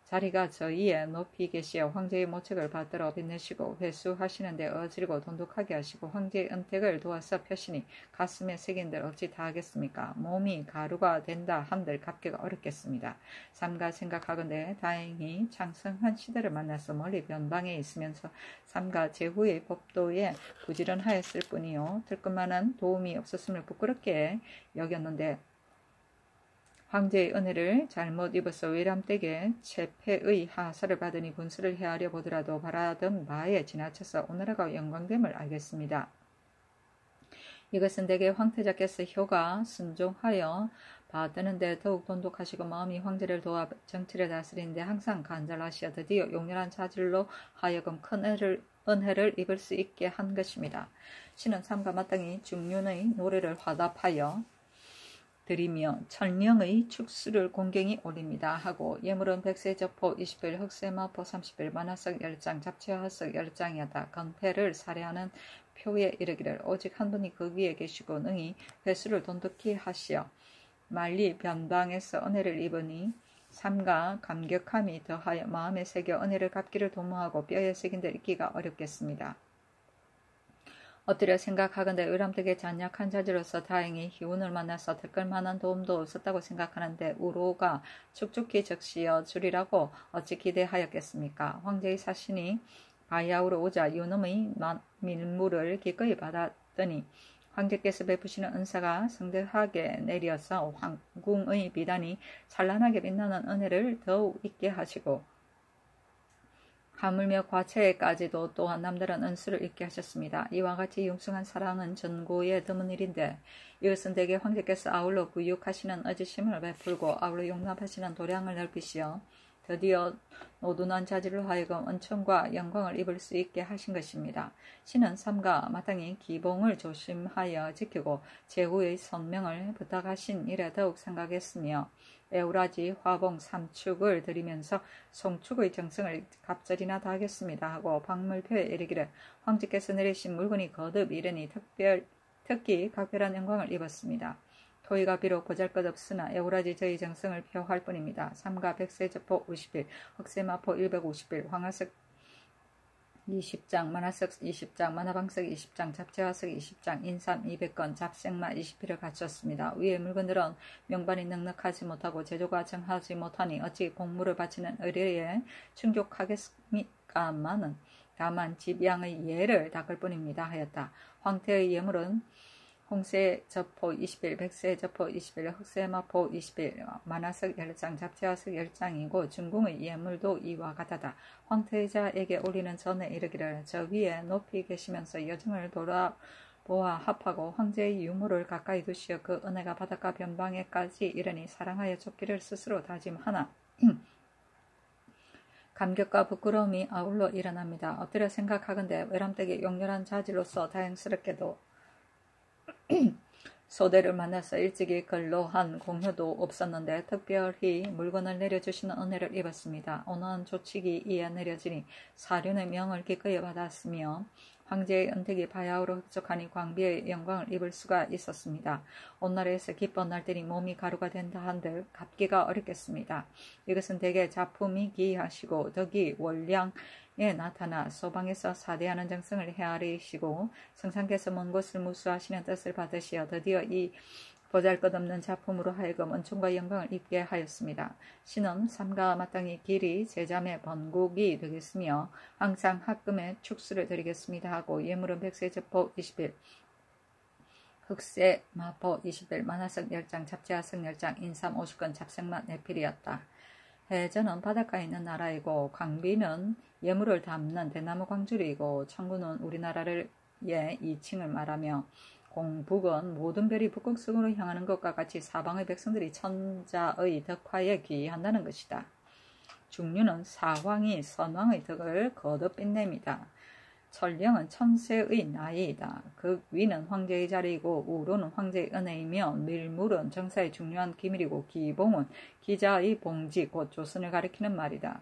자리가 저희에 높이 계시어 황제의 모책을 받들어 빛내시고 회수하시는데 어지르고 돈독하게 하시고 황제의 은택을 도와서 펴시니 가슴에 새긴들 어찌 다 하겠습니까? 몸이 가루가 된다 한들 갚기가 어렵겠습니다. 삼가 생각하건대 다행히 창성한 시대를 만나서 멀리 변방에 있으면서 삼가 제후의 법도에 부지런하였을 뿐이요 들것만한 도움이 없었음을 부끄럽게 여겼는데 황제의 은혜를 잘못 입어서 외람되게 체패의 하사를 받으니 분수를 헤아려 보더라도 바라던 바에 지나쳐서 오나라가 영광됨을 알겠습니다. 이것은 대개 황태자께서 효가 순종하여 받드는데 더욱 돈독하시고 마음이 황제를 도와 정치를 다스리는데 항상 간절하시어 드디어 용렬한 자질로 하여금 큰 은혜를 입을 수 있게 한 것입니다. 신은 삶과 마땅히 중륜의 노래를 화답하여 드리며 천령의 축수를 공경히 올립니다 하고 예물은 백세저포 20일 흑세마포 30일 만화석 10장 잡채화석 10장이었다. 건패를 살해하는 표에 이르기를 오직 한 분이 그 위에 계시고 능히 회수를 돈독히 하시어 말리 변방에서 은혜를 입으니 삶과 감격함이 더하여 마음에 새겨 은혜를 갚기를 도모하고 뼈에 새긴 데 있기가 어렵겠습니다. 엎드려 생각하건대 의람되게 잔약한 자지로서 다행히 희운을 만나서 득을 만한 도움도 없었다고 생각하는데 우로가 축축히 적시어 주리라고 어찌 기대하였겠습니까? 황제의 사신이 바야흐로 오자 요놈의 밀물을 기꺼이 받았더니 황제께서 베푸시는 은사가 성대하게 내려서 황궁의 비단이 찬란하게 빛나는 은혜를 더욱 있게 하시고 하물며 과체에까지도 또한 남다른 은수를 입게 하셨습니다. 이와 같이 융숭한 사랑은 전고에 드문 일인데 이것은 대개 황제께서 아울러 부육하시는 어지심을 베풀고 아울러 용납하시는 도량을 넓히시어 드디어 노둔한 자질로 하여금 은총과 영광을 입을 수 있게 하신 것입니다. 신은 삼가 마땅히 기봉을 조심하여 지키고 제후의 선명을 부탁하신 일에 더욱 생각했으며 에우라지 화봉 3축을 드리면서 송축의 정성을 갑절이나 다하겠습니다 하고 박물표에 이르기를 황제께서 내리신 물건이 거듭 이르니 특히 각별한 영광을 입었습니다. 토이가 비록 보잘것없으나 에우라지 저희 정성을 표할 뿐입니다. 삼가 백세저포 50일, 흑세마포 150일, 황하석 20장, 만화석 20장, 만화방석 20장, 잡채화석 20장, 인삼 200건, 잡생마 20필을 갖췄습니다. 위의 물건들은 명반이 넉넉하지 못하고 제조가 정하지 못하니 어찌 공물을 바치는 의뢰에 충족하겠습니까마는 다만 집양의 예를 닦을 뿐입니다 하였다. 황태의 예물은 홍세저포 20일, 백세저포 20일, 흑세마포 20일, 만화석 10장, 잡채화석 10장이고 중궁의 예물도 이와 같하다. 황태자에게 올리는 전에 이르기를 저 위에 높이 계시면서 여정을 돌아보아 합하고 황제의 유물을 가까이 두시어 그 은혜가 바닷가 변방에까지 이르니 사랑하여 쫓기를 스스로 다짐하나 감격과 부끄러움이 아울러 일어납니다. 엎드려 생각하건대 외람되게 용렬한 자질로서 다행스럽게도 소대를 만나서 일찍이 근로한 공효도 없었는데 특별히 물건을 내려주시는 은혜를 입었습니다. 온화한 조칙이 이에 내려지니 사륜의 명을 기꺼이 받았으며 황제의 은택이 바야흐로 흡족하니 광비의 영광을 입을 수가 있었습니다. 온나라에서 기쁜 날들이 몸이 가루가 된다 한들 갚기가 어렵겠습니다. 이것은 대개 작품이 기이하시고 덕이 월량에 나타나 소방에서 사대하는 정성을 헤아리시고 성상께서 먼 곳을 무수하시는 뜻을 받으시어 드디어 이 보잘것없는 작품으로 하여금 은총과 영광을 입게 하였습니다. 신은 삼가 마땅히 길이 제자매 번곡이 되겠으며 항상 합금에 축수를 드리겠습니다 하고 예물은 백세저포 20일, 흑세마포 20일, 만화석 10장, 잡채화석 10장, 인삼 50건, 잡생마 4필이었다. 해전은 바닷가에 있는 나라이고 광비는 예물을 담는 대나무 광주리이고 천구는 우리나라를 이칭을 말하며 공북은 모든 별이 북극성으로 향하는 것과 같이 사방의 백성들이 천자의 덕화에 귀의한다는 것이다. 중류는 사황이 선왕의 덕을 거듭 빛냅니다. 천령은 천세의 나이이다. 극 위는 황제의 자리이고 우로는 황제의 은혜이며 밀물은 정사의 중요한 기밀이고 기봉은 기자의 봉지 곧 조선을 가리키는 말이다.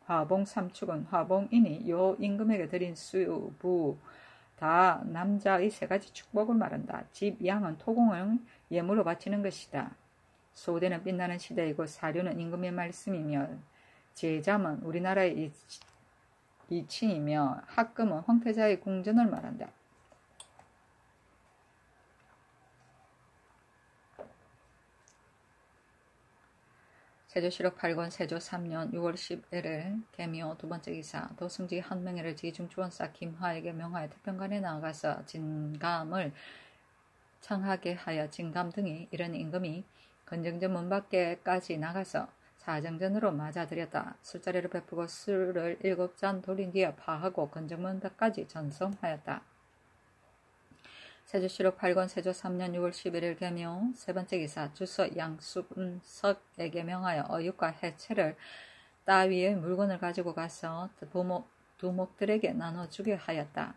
화봉 삼축은 화봉이니 요 임금에게 드린 수부 다 남자의 세 가지 축복을 말한다. 집, 양은 토공을 예물로 바치는 것이다. 소대는 빛나는 시대이고 사료는 임금의 말씀이며 제잠은 우리나라의 이칭이며 합금은 황태자의 궁전을 말한다. 세조실록 8권 세조 3년 6월 10일을 개미호 두번째 기사 도승지 한명회를 지중주원사 김화에게 명하여 태평관에 나아가서 진감을 청하게 하여 진감 등이 이런 임금이 건정전 문 밖에까지 나가서 사정전으로 맞아들였다. 술자리를 베푸고 술을 7잔 돌린 뒤에 파하고 건정문 밖까지 전송하였다. 세조실록 8권 세조 3년 6월 11일 개묘 세 번째 기사 주서 양순석에게 명하여 어육과 해체를 따위의 물건을 가지고 가서 두목들에게 나눠주게 하였다.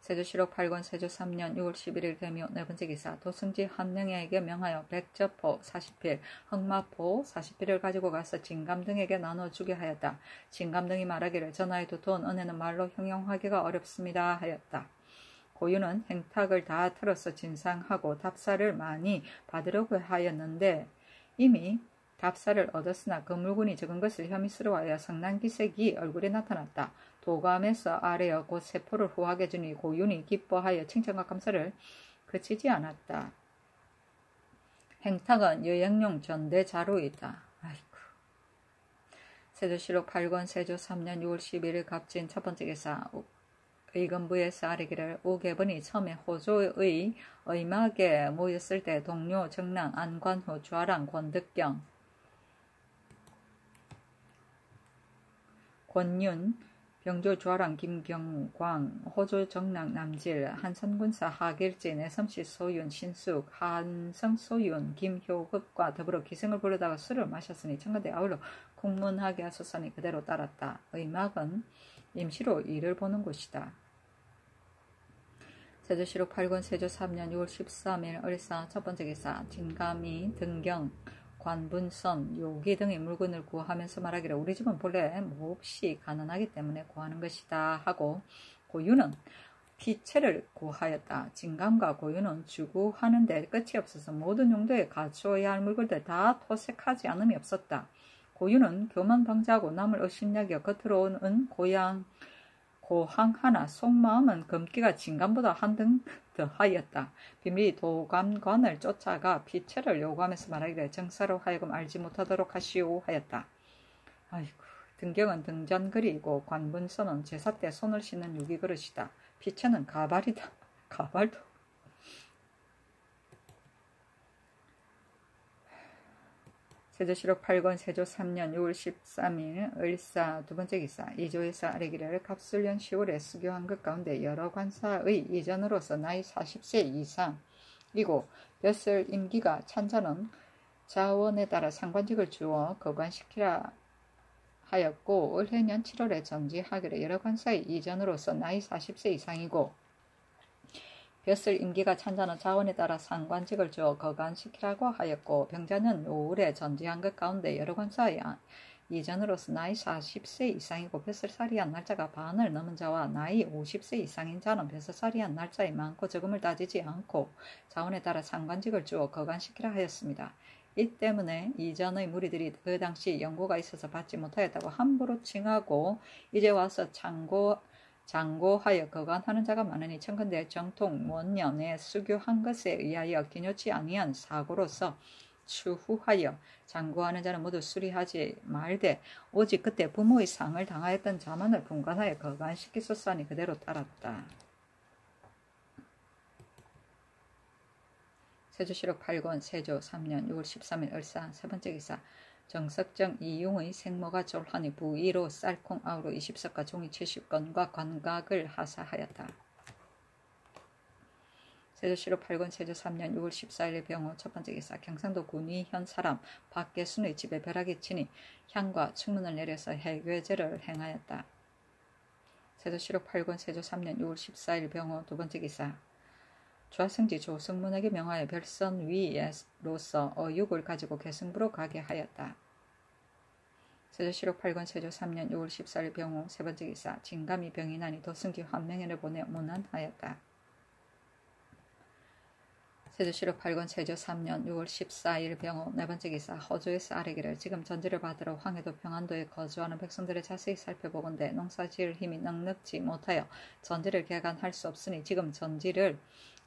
세조실록 8권 세조 3년 6월 11일 개묘 네 번째 기사 도승지 한 명에게 명하여 백저포 40필, 흑마포 40필을 가지고 가서 진감 등에게 나눠주게 하였다. 진감 등이 말하기를 전하에도 돈, 은혜는 말로 형용하기가 어렵습니다 하였다. 고유는 행탁을 다 틀어서 진상하고 답사를 많이 받으려고 하였는데 이미 답사를 얻었으나 그 물건이 적은 것을 혐의스러워하여 성난기색이 얼굴에 나타났다. 도감에서 아래어 곧 세포를 후하게 주니 고윤이 기뻐하여 칭찬과 감사를 그치지 않았다. 행탁은 여행용 전대자루이다. 아이고. 세조실록 8권 세조 3년 6월 11일 갑진 첫 번째 기사 의건부에서 아뢰기를 우개번이 처음에 호조의 의막에 모였을 때 동료 정랑 안관호 주아랑 권득경 권윤 병조 주아랑 김경광 호조 정랑 남질 한선군사 하길지 내섬씨 소윤 신숙 한성 소윤 김효흡과 더불어 기승을 부르다가 술을 마셨으니 청간대 아울러 국문하게 하소서니 그대로 따랐다. 의막은 임시로 일을 보는 곳이다. 세조실록 8권 세조 3년 6월 13일 을사 첫 번째 기사 진감이 등경 관분선 요기 등의 물건을 구하면서 말하기를 우리 집은 본래 몹시 가난하기 때문에 구하는 것이다 하고 고유는 피채를 구하였다. 진감과 고유는 주구하는데 끝이 없어서 모든 용도에 갖추어야 할 물건들 다 토색하지 않음이 없었다. 고유는 교만 방자하고 남을 의심여겨 겉으로는 고항 하나 속마음은 금기가 진감보다 한등 더하였다. 비밀이 도감관을 쫓아가 피채를 요구하면서 말하기를 정사로 하여금 알지 못하도록 하시오 하였다. 아이고, 등경은 등잔그리이고 관분선은 제사 때 손을 씻는 유기그릇이다. 피채는 가발이다. 가발도. 세조실록 8권 세조 3년 6월 13일 을사 두 번째 기사 이조에서 아뢰기를 갑술년 10월에 수교한 것 가운데 여러 관사의 이전으로서 나이 40세 이상이고 벼슬 임기가 찬자는 자원에 따라 상관직을 주어 거관시키라 하였고 올해년 7월에 정지하기를 여러 관사의 이전으로서 나이 40세 이상이고 벼슬 임기가 찬자는 자원에 따라 상관직을 주어 거간시키라고 하였고 병자는 노을에 전지한 것 가운데 여러 관사의 이전으로서 나이 40세 이상이고 벼슬살이한 날짜가 반을 넘은 자와 나이 50세 이상인 자는 벼슬살이한 날짜의 많고 적음을 따지지 않고 자원에 따라 상관직을 주어 거간시키라 하였습니다. 이 때문에 이전의 무리들이 그 당시 연고가 있어서 받지 못하였다고 함부로 칭하고 이제 와서 장고하여 거간하는 자가 많으니 청컨대 정통 원년에 수교한 것에 의하여 기뇨치 아니한 사고로서 추후하여 장고하는 자는 모두 수리하지 말되 오직 그때 부모의 상을 당하였던 자만을 분간하여 거간시키소서하니 그대로 따랐다. 세조실록 8권 세조 3년 6월 13일 을사 세 번째 기사 정석정 이용의 생모가 졸하니 부위로 쌀콩 아우로 20석과 종이 70건과 관각을 하사하였다. 세조실록 8권 세조 3년 6월 14일 병호 첫 번째 기사 경상도 군위현 사람 박계순의 집에 벼락이 치니 향과 충문을 내려서 해괴제를 행하였다. 세조실록 8권 세조 3년 6월 14일 병호 두 번째 기사 좌승지 조승문에게 명하여 별선 위로서 어육을 가지고 계승부로 가게 하였다. 세조실록 8권 세조 3년 6월 14일 병호 세 번째 기사 진감이 병이 나니 도승지 환명인을 보내 문안하였다. 세조실록 8권 세조 3년 6월 14일 병호 네 번째 기사 허조에서 아뢰기를 지금 전지를 받으러 황해도 평안도에 거주하는 백성들을 자세히 살펴보건대 농사지을 힘이 넉넉지 못하여 전지를 개간할 수 없으니 지금 전지를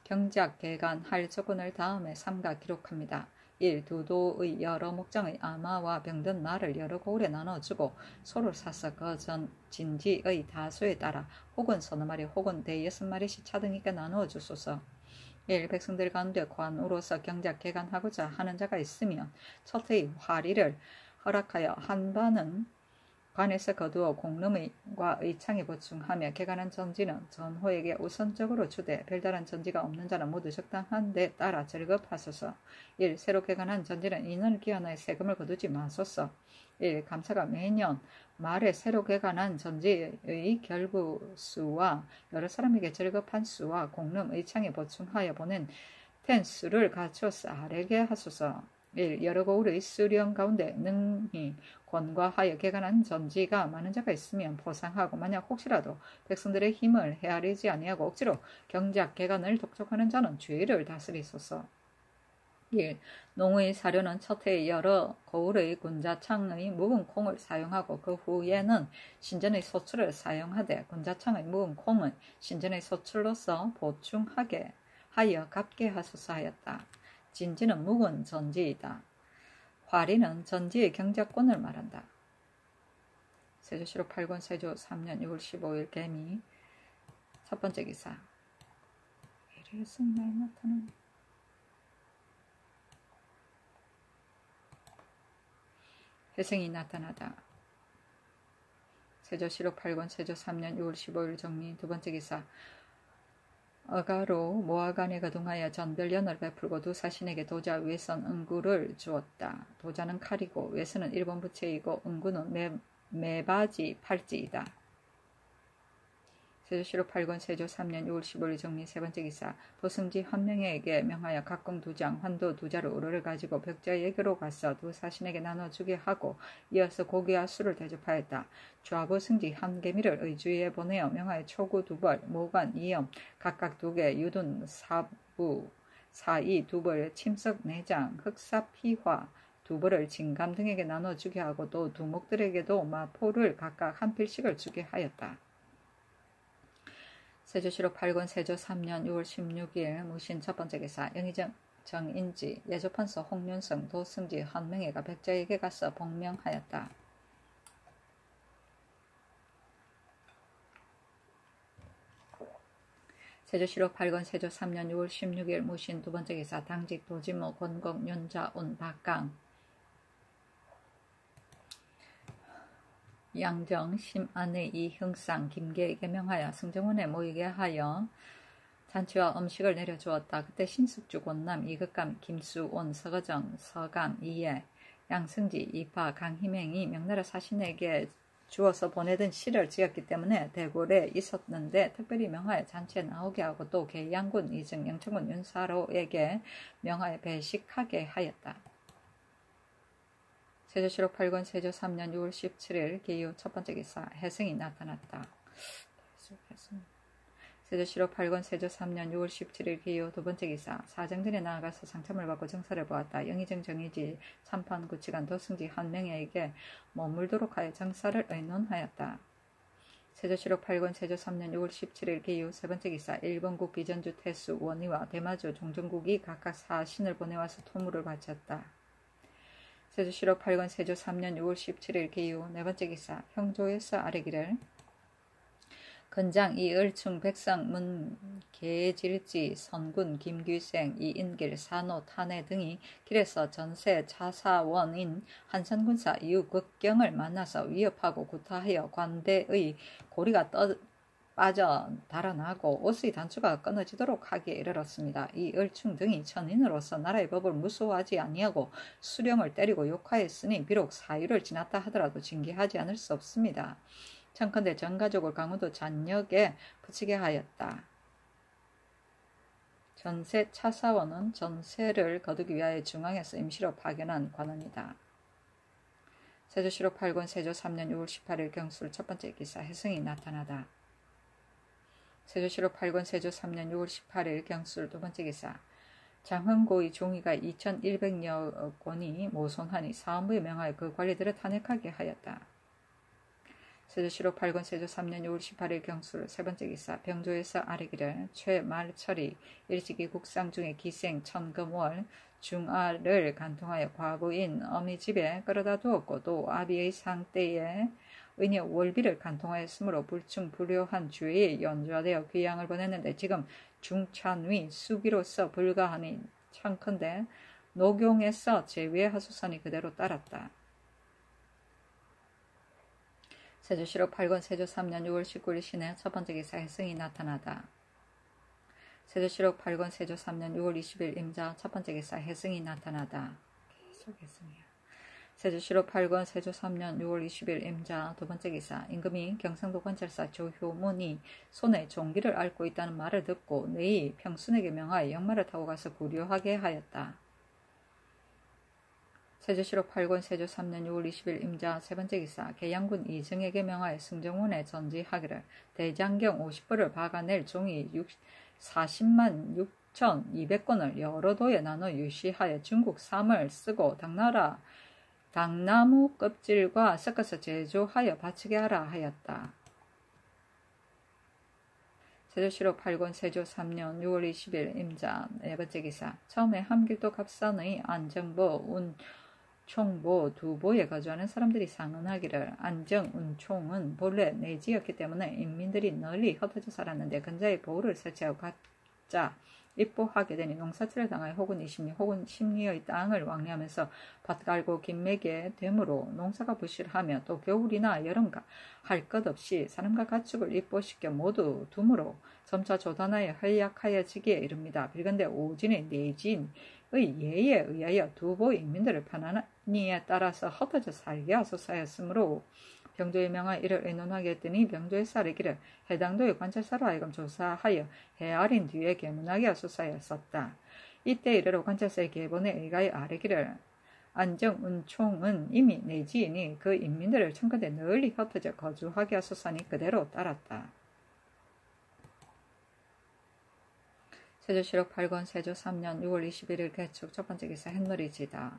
경작 개간할 조건을 다음에 삼가 기록합니다. 1. 두도의 여러 목장의 아마와 병든 말을 여러 고을에 나눠주고 소를 사서 그 전 진지의 다수에 따라 혹은 서너 마리 혹은 대여섯 마리씩 차등있게 나누어 주소서. 1. 백성들 가운데 관우로서 경작 개간하고자 하는 자가 있으면 첫 해의 화리를 허락하여 한 반은 관에서 거두어 공름과 의창에 보충하며 개간한 전지는 전호에게 우선적으로 주되 별다른 전지가 없는 자는 모두 적당한 데 따라 절급하소서. 1. 새로 개간한 전지는 인원을 기한하여 세금을 거두지 마소서. 1. 감사가 매년 말에 새로 개간한 전지의 결부수와 여러 사람에게 절급한 수와 공름 의창에 보충하여 보낸 텐수를 갖춰서 아래게 하소서. 1. 여러 고을의 수령 가운데 능히 권과하여 개간한 전지가 많은 자가 있으면 보상하고 만약 혹시라도 백성들의 힘을 헤아리지 아니하고 억지로 경작 개간을 독촉하는 자는 주의를 다스리소서. 1. 농의 사료는 첫 해에 여러 고을의 군자창의 묵은 콩을 사용하고 그 후에는 신전의 소출을 사용하되 군자창의 묵은 콩은 신전의 소출로서 보충하게 하여 갚게 하소서 하였다. 진지는 묵은 전지이다. 화리는 전지의 경작권을 말한다. 세조실록 8권 세조 3년 6월 15일 개미 첫 번째 기사. 이래서 많이 나타나네. 회생이 나타나다. 세조실록 8권 세조 3년 6월 15일 정리 두 번째 기사. 어가로 모아간에 거둥하여 전별연을 베풀고 두 사신에게 도자 외선 응구를 주었다. 도자는 칼이고 외선은 일본 부채이고 응구는 매바지 팔찌이다. 세조실록 8권 세조 3년 6월 15일 정리 세 번째 기사. 도승지 한 명에게 명하여 각공 2장 환도 2자루 우르를 가지고 벽자에게로 가서 두 사신에게 나눠주게 하고 이어서 고기와 술을 대접하였다. 좌부 승지 한 개미를 의주에 보내어 명하여 초구 2벌, 모관 2염, 각각 2개, 유둔 4부, 사이 2벌, 침석 4장, 흑사 피화 2벌을 진감 등에게 나눠주게 하고 또 두목들에게도 마포를 각각 한 필씩을 주게 하였다. 세조실록 8권 세조 3년 6월 16일 무신 첫 번째 기사. 영의정 정인지 예조판서 홍윤성 도승지 한명회가 백자에게 가서 복명하였다. 세조실록 8권 세조 3년 6월 16일 무신 두 번째 기사. 당직 도지모 권공 윤자운 박강 양정 심안의 이형상 김계에게 명하여 승정원에 모이게 하여 잔치와 음식을 내려주었다. 그때 신숙주 권남 이극감 김수온 서거정 서강 이예 양승지 이파 강희맹이 명나라 사신에게 주어서 보내던 시를 지었기 때문에 대궐에 있었는데 특별히 명하여 잔치에 나오게 하고 또 계양군 이증 영천군 윤사로에게 명하여 배식하게 하였다. 세조실록 8권 세조 3년 6월 17일 기후 첫 번째 기사. 해승이 나타났다. 세조실록 8권 세조 3년 6월 17일 기후 두 번째 기사. 사정들에 나아가서 상참을 받고 정사를 보았다. 영의정 정의지 참판 구치관 도승지 한 명에게 머물도록 하여 정사를 의논하였다. 세조실록 8권 세조 3년 6월 17일 기후 세 번째 기사. 일본국 비전주 태수 원희와 대마주 종전국이 각각 사신을 보내와서 토물을 바쳤다. 세조실록 8권 세조 3년 6월 17일 기후 네 번째 기사. 형조에서 아래기를 건장 이을충 백성 문계질지 선군 김규생 이인길 산호 탄해 등이 길에서 전세 차사원인 한산군사 유극경을 만나서 위협하고 구타하여 관대의 고리가 빠져 달아나고 옷의 단추가 끊어지도록 하기에 이르렀습니다. 이 을충 등이 천인으로서 나라의 법을 무소하지 아니하고 수령을 때리고 욕하였으니 비록 사유를 지났다 하더라도 징계하지 않을 수 없습니다. 청컨대 전가족을 강원도 잔역에 붙이게 하였다. 전세 차사원은 전세를 거두기 위하여 중앙에서 임시로 파견한 관원이다. 세조실록 8권 세조 3년 6월 18일 경술 첫 번째 기사. 해승이 나타나다. 세조실록 8권 세조 3년 6월 18일 경술 두 번째 기사. 장흥고의 종이가 2100여 권이 모손하니 사헌부에 명하여 그 관리들을 탄핵하게 하였다. 세조실록 8권 세조 3년 6월 18일 경술 세 번째 기사. 병조에서 아래기를 최말철이 일찍이 국상 중에 기생 천금월 중아를 간통하여 과부인 어미 집에 끌어다 두었고 또 아비의 상때에 은희 월비를 간통하였으므로 불충불효한 주에 연좌되어 귀양을 보냈는데 지금 중찬위 수기로서 불가하니 청컨대 녹용에서 제위하소선이 그대로 따랐다. 세조실록 8권 세조 3년 6월 19일 신해 첫 번째 기사 해승이 나타나다. 세조실록 8권 세조 3년 6월 20일 임자 첫 번째 기사 해승이 나타나다. 계속 해승이야. 세조실록 8권 세조 3년 6월 20일 임자 두 번째 기사 임금이 경상도 관찰사 조효문이 손에 종기를 앓고 있다는 말을 듣고 내이 평순에게 명하여 역마를 타고 가서 구류하게 하였다. 세조실록 8권 세조 3년 6월 20일 임자 세 번째 기사 계양군 이정에게 명하여 승정원에 전지하기를 대장경 50벌을 박아낼 종이 40만 6,200권을 여러 도에 나눠 유시하여 중국 삼을 쓰고 당나무 껍질과 섞어서 제조하여 바치게 하라 하였다. 세조실록 8권 세조 3년 6월 20일 임자 네 번째 기사 처음에 함길도 갑산의 안정보, 운총보 두 보에 거주하는 사람들이 상언하기를 안정, 운총은 본래 내지였기 때문에 인민들이 널리 흩어져 살았는데 근자의 보호를 설치하고 가짜 입보하게 되니 농사철을 당하여 혹은 이심리 혹은 심리의 땅을 왕래하면서 밭 갈고 김매게 되므로 농사가 부실하며 또 겨울이나 여름가 할 것 없이 사람과 가축을 입보시켜 모두 둠으로 점차 조단하여 활약하여지기에 이릅니다. 빌건대 오진의 내진의 예에 의하여 두보 인민들을 편안히에 따라서 흩어져 살게 하소서 하였으므로 병조에 명하여 이를 의논하게 했더니 병조에 사르기를 해당도의 관찰사로 하여금 조사하여 헤아린 뒤에 계문하게 하소서 하였었다. 이때 이르러 관찰사의 계본에 의하여 아뢰기를 안정, 운총은 이미 내지이니 그 인민들을 청컨대 널리 흩어져 거주하게 하소서니 그대로 따랐다. 세조실록 8권 세조 3년 6월 21일 개축 첫 번째 기사 햇놀이지다.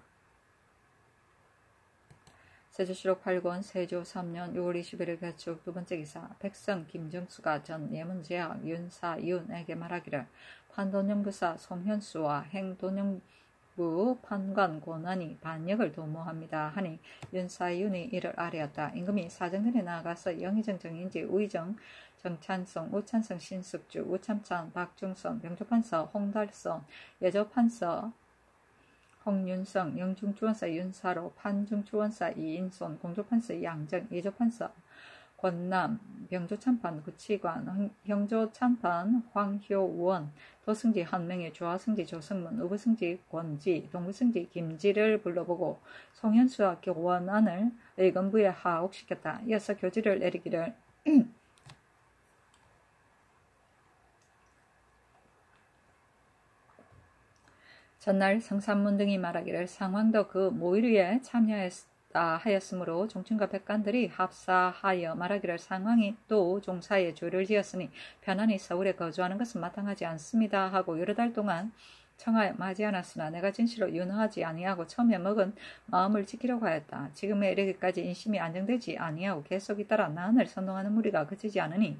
세조실록 8권 세조 3년 6월 21일 개축 두 번째 기사 백성 김정수가 전 예문제학 윤사윤에게 말하기를 판돈영부사 송현수와 행돈영부 판관 권한이 반역을 도모합니다 하니 윤사윤이 이를 아뢰었다. 임금이 사정전에 나아가서 영의정 정인지 우의정 정찬성 우찬성 신숙주 우참찬 박중선 병조판서 홍달선 예조판서 홍윤성 영중주원사 윤사로 판중주원사 이인손 공조판서 양정 예조판서 권남 병조참판 구치관 형조참판 황효원 도승지 한명의 조하승지 조승문 우부승지 권지 동부승지 김지를 불러보고 송현수와 교원안을 의건부에 하옥시켰다. 이어서 교지를 내리기를 전날 성산문 등이 말하기를 상왕도 그 모의류에 참여했다 하였으므로 종친과 백관들이 합사하여 말하기를 상왕이 또 종사에 조를 지었으니 편안히 서울에 거주하는 것은 마땅하지 않습니다 하고 여러 달 동안 청하여 맞이 않았으나 내가 진실로 윤허하지 아니하고 처음에 먹은 마음을 지키려고 하였다. 지금에 이르기까지 인심이 안정되지 아니하고 계속 잇따라 나은을 선동하는 무리가 그치지 않으니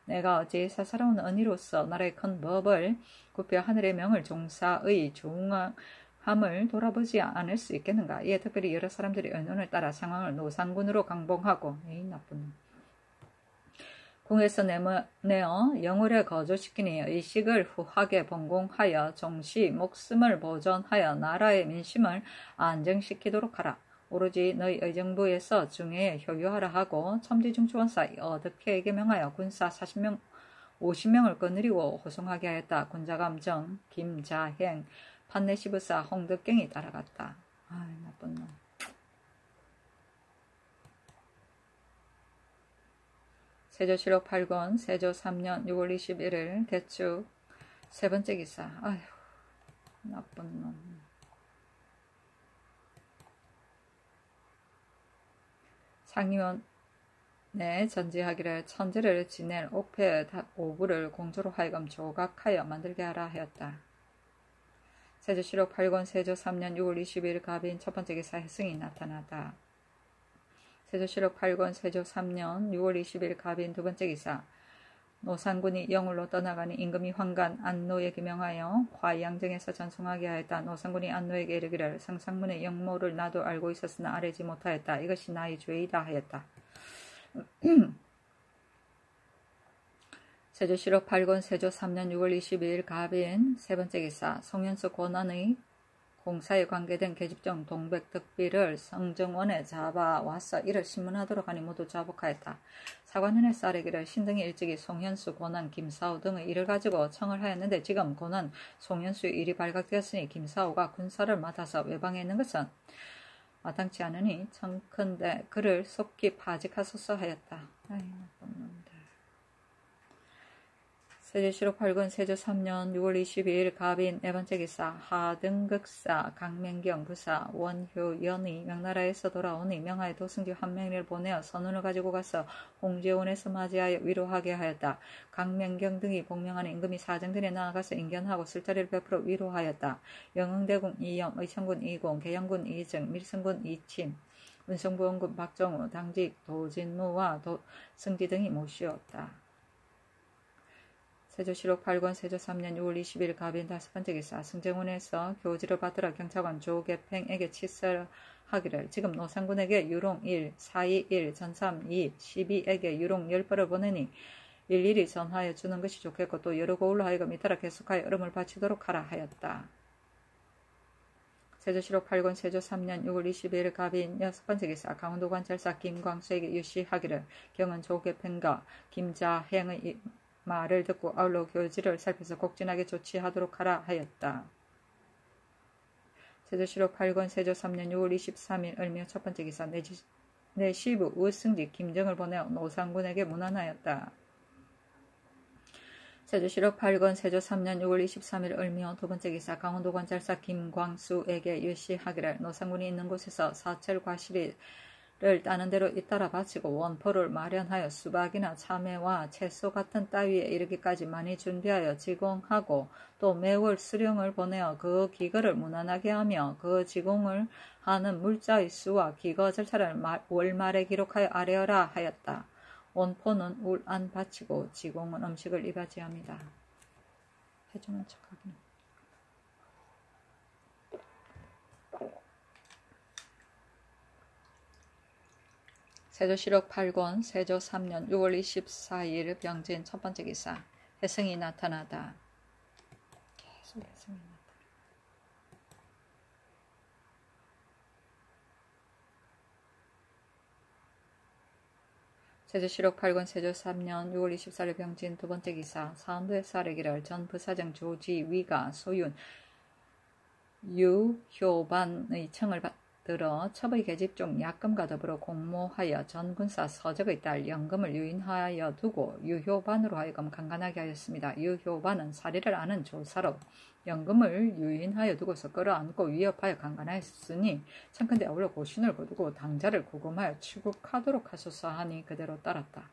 내가 어찌 사사로운 언니로서 나라의 큰 법을 굽혀 하늘의 명을 종사의 중함을 돌아보지 않을 수 있겠는가. 이에 특별히 여러 사람들이 의논을 따라 상황을 노상군으로 강봉하고 나쁜 궁에서 내어 영월에 거주시키니 의식을 후하게 번공하여 정시 목숨을 보존하여 나라의 민심을 안정시키도록 하라. 오로지 너희 의정부에서 중에 효유하라 하고 첨지중추원사 어덕회에게 명하여 군사 50명을 거느리고 호송하게 하였다. 군자감정 김자행 판내시부사 홍덕경이 따라갔다. 나쁜 놈. 세조실록 8권 세조 3년 6월 21일 개축 세 번째 기사. 나쁜 놈. 상임원에 전지하기를 천재를 지낼 옥패 오구를 공조로 하여금 조각하여 만들게 하라 하였다. 세조실록 8권 세조 3년 6월 20일 갑인 첫 번째 기사 해승이 나타나다. 세조실록 8권 세조 3년 6월 20일 갑인 두 번째 기사 노상군이 영월로 떠나가니 임금이 환관 안노에게 명하여 화양정에서 전송하게 하였다. 노상군이 안노에게 이르기를 상상문의 영모를 나도 알고 있었으나 아뢰지 못하였다. 이것이 나의 죄이다 하였다. 세조실록 8권 세조 3년 6월 22일 갑인 세 번째 기사 송현수 권한의 공사에 관계된 계집종 동백특비를 성정원에 잡아와서 이를 신문하도록 하니 모두 자복하였다. 사관원에서 아뢰기를 신등이 일찍이 송현수, 고난, 김사호 등의 일을 가지고 청을 하였는데 지금 고난, 송현수의 일이 발각되었으니 김사호가 군사를 맡아서 외방에 있는 것은 마땅치 않으니 청컨대 그를 속히 파직하소서 하였다. 세조실록 8권 세조 3년 6월 22일 갑인 네 번째 기사 하등극사 강명경 부사 원효연이 명나라에서 돌아오니 명하에 도승지 한명리를 보내어 선운을 가지고 가서 홍제원에서 맞이하여 위로하게 하였다. 강명경 등이 복명하는 임금이 사정들에 나아가서 인견하고 술자리를 베풀어 위로하였다. 영흥대군 이염, 의천군 이공, 계영군 이증, 밀승군 이침, 운성부원군 박정우, 당직 도진무와 승지 등이 모시었다. 세조실록 8권 세조 3년 6월 20일 갑인 다섯 번째 기사 승정원에서 교지를 받들어 경찰관 조계팽에게 치설하기를 지금 노상군에게 유롱 1, 사이 1, 전삼 2, 12에게 유롱 10벌을 보내니 일일이 전하여 주는 것이 좋겠고 또 여러 고울로 하여금 잇따라 계속하여 얼음을 바치도록 하라 하였다. 세조실록 8권 세조 3년 6월 22일 갑인 여섯 번째 기사 강원도관찰사 김광수에게 유시하기를 경은 조계팽과 김자행의 말을 듣고 아울러 교지를 살펴서 곡진하게 조치하도록 하라 하였다. 세조실록 8권 세조 3년 6월 23일 을미호 첫 번째 기사 내 시부 우승지 김정을 보내어 노상군에게 문안하였다. 세조실록 8권 세조 3년 6월 23일 을미호 두 번째 기사 강원도관찰사 김광수에게 유시하기를 노상군이 있는 곳에서 사철 과실이 를 따는 대로 잇따라 바치고 원포를 마련하여 수박이나 참외와 채소 같은 따위에 이르기까지 많이 준비하여 지공하고 또 매월 수령을 보내어 그 기거를 무난하게 하며 그 지공을 하는 물자의 수와 기거 절차를 월말에 기록하여 아뢰어라 하였다. 원포는 울 안 바치고 지공은 음식을 이바지합니다. 해주는 척하기는. 세조실록 8권 세조 3년 6월 24일 병진 첫 번째 기사 혜성이 나타나다. 계속 혜성이 나타나. 세조실록 8권 세조 3년 6월 24일 병진 두 번째 기사 사안도에서 아뢰기를 전 부사장 조지위가 소윤 유효반의 청을 들어 첩의 계집종 약금과 더불어 공모하여 전군사 서적의 딸 영금을 유인하여 두고 유효반으로 하여금 강간하게 하였습니다. 유효반은 사리를 아는 조사로 영금을 유인하여 두고서 끌어안고 위협하여 강간하였으니 청컨대 아울러 고신을 거두고 당자를 구금하여 추국하도록 하소서 하니 그대로 따랐다.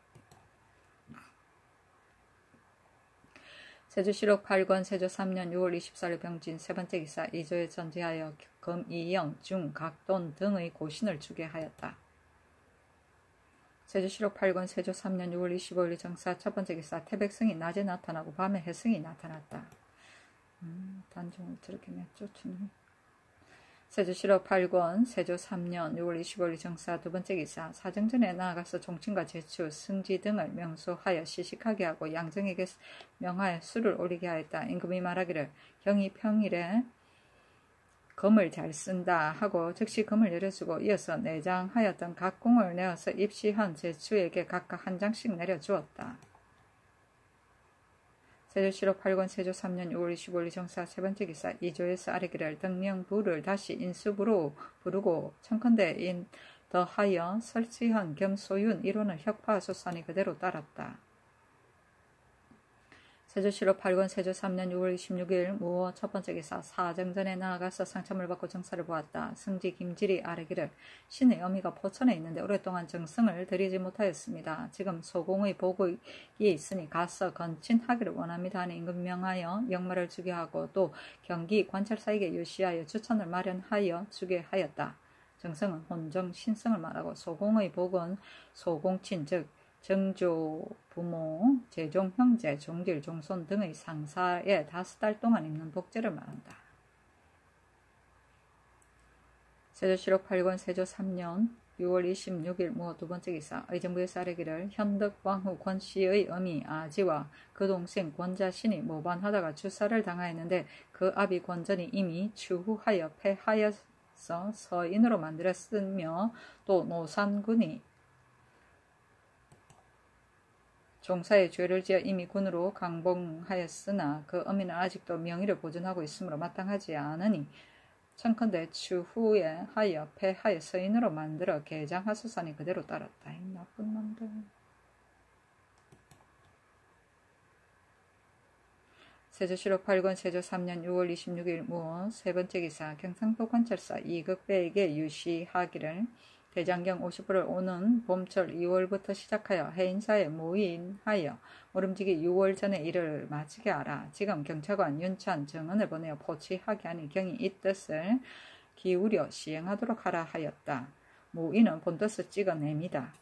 세조실록 8권 세조 3년 6월 24일 병진 세 번째 기사 이조에 전제하여 금, 이영, 중, 각돈 등의 고신을 주게 하였다. 세조실록 8권 세조 3년 6월 25일 정사 첫 번째 기사 태백성이 낮에 나타나고 밤에 해성이 나타났다. 단종을 저렇게 쫓는. 세조실록 8권 세조 3년 6월 25일 정사 두 번째 기사 사정전에 나아가서 종친과 제추, 승지 등을 명소하여 시식하게 하고 양정에게 명하여 술을 올리게 하였다. 임금이 말하기를 경이 평일에 금을 잘 쓴다 하고 즉시 금을 내려주고 이어서 내장하였던 각공을 내어서 입시한 제추에게 각각 한 장씩 내려주었다. 세조실록 8권 세조 3년 6월 25일 정사 세 번째 기사 이조에서 아뢰기를 등명부를 다시 인수부로 부르고 청컨대 인 더하여 설치한 겸 소윤 이론을 혁파하소서 하니 그대로 따랐다. 세조실록 8권 세조 3년 6월 26일 무호 첫 번째 기사 사정전에 나아가서 상참을 받고 정사를 보았다. 승지 김질이 아뢰기를 신의 어미가 포천에 있는데 오랫동안 정성을 들이지 못하였습니다. 지금 소공의 보고에 있으니 가서 건친하기를 원합니다 하니 임금 명하여 역마를 주게 하고 또 경기 관찰사에게 유시하여 추천을 마련하여 주게 하였다. 정성은 혼정 신성을 말하고 소공의 복은 소공친 즉 정조, 부모, 제종, 형제, 종길, 종손 등의 상사에 5달 동안 입는 복제를 말한다. 세조실록 8권 세조 3년 6월 26일 무 두 번째 기사 의정부의 사례기를 현덕왕후 권씨의 어미 아지와 그 동생 권자신이 모반하다가 주사를 당하였는데 그 아비 권전이 이미 추후하여 패하여서 서인으로 만들었으며 또 노산군이 종사의 죄를 지어 이미 군으로 강봉하였으나 그 어미는 아직도 명의를 보존하고 있으므로 마땅하지 않으니 청컨대 추후에 하여 패하여 서인으로 만들어 개장하소서니 그대로 따랐다. 이 나쁜 놈들. 세조실록 8권 세조 3년 6월 26일 무 세 번째 기사 경상도 관찰사 이극배에게 유시하기를 대장경 50불을 오는 봄철 2월부터 시작하여 해인사에 모인하여 모름지기 6월 전에 일을 마치게 하라. 지금 경찰관 윤찬 정은을 보내어 포치하게 하니 경이 이 뜻을 기울여 시행하도록 하라 하였다. 모인은 본뜻을 찍어냅니다.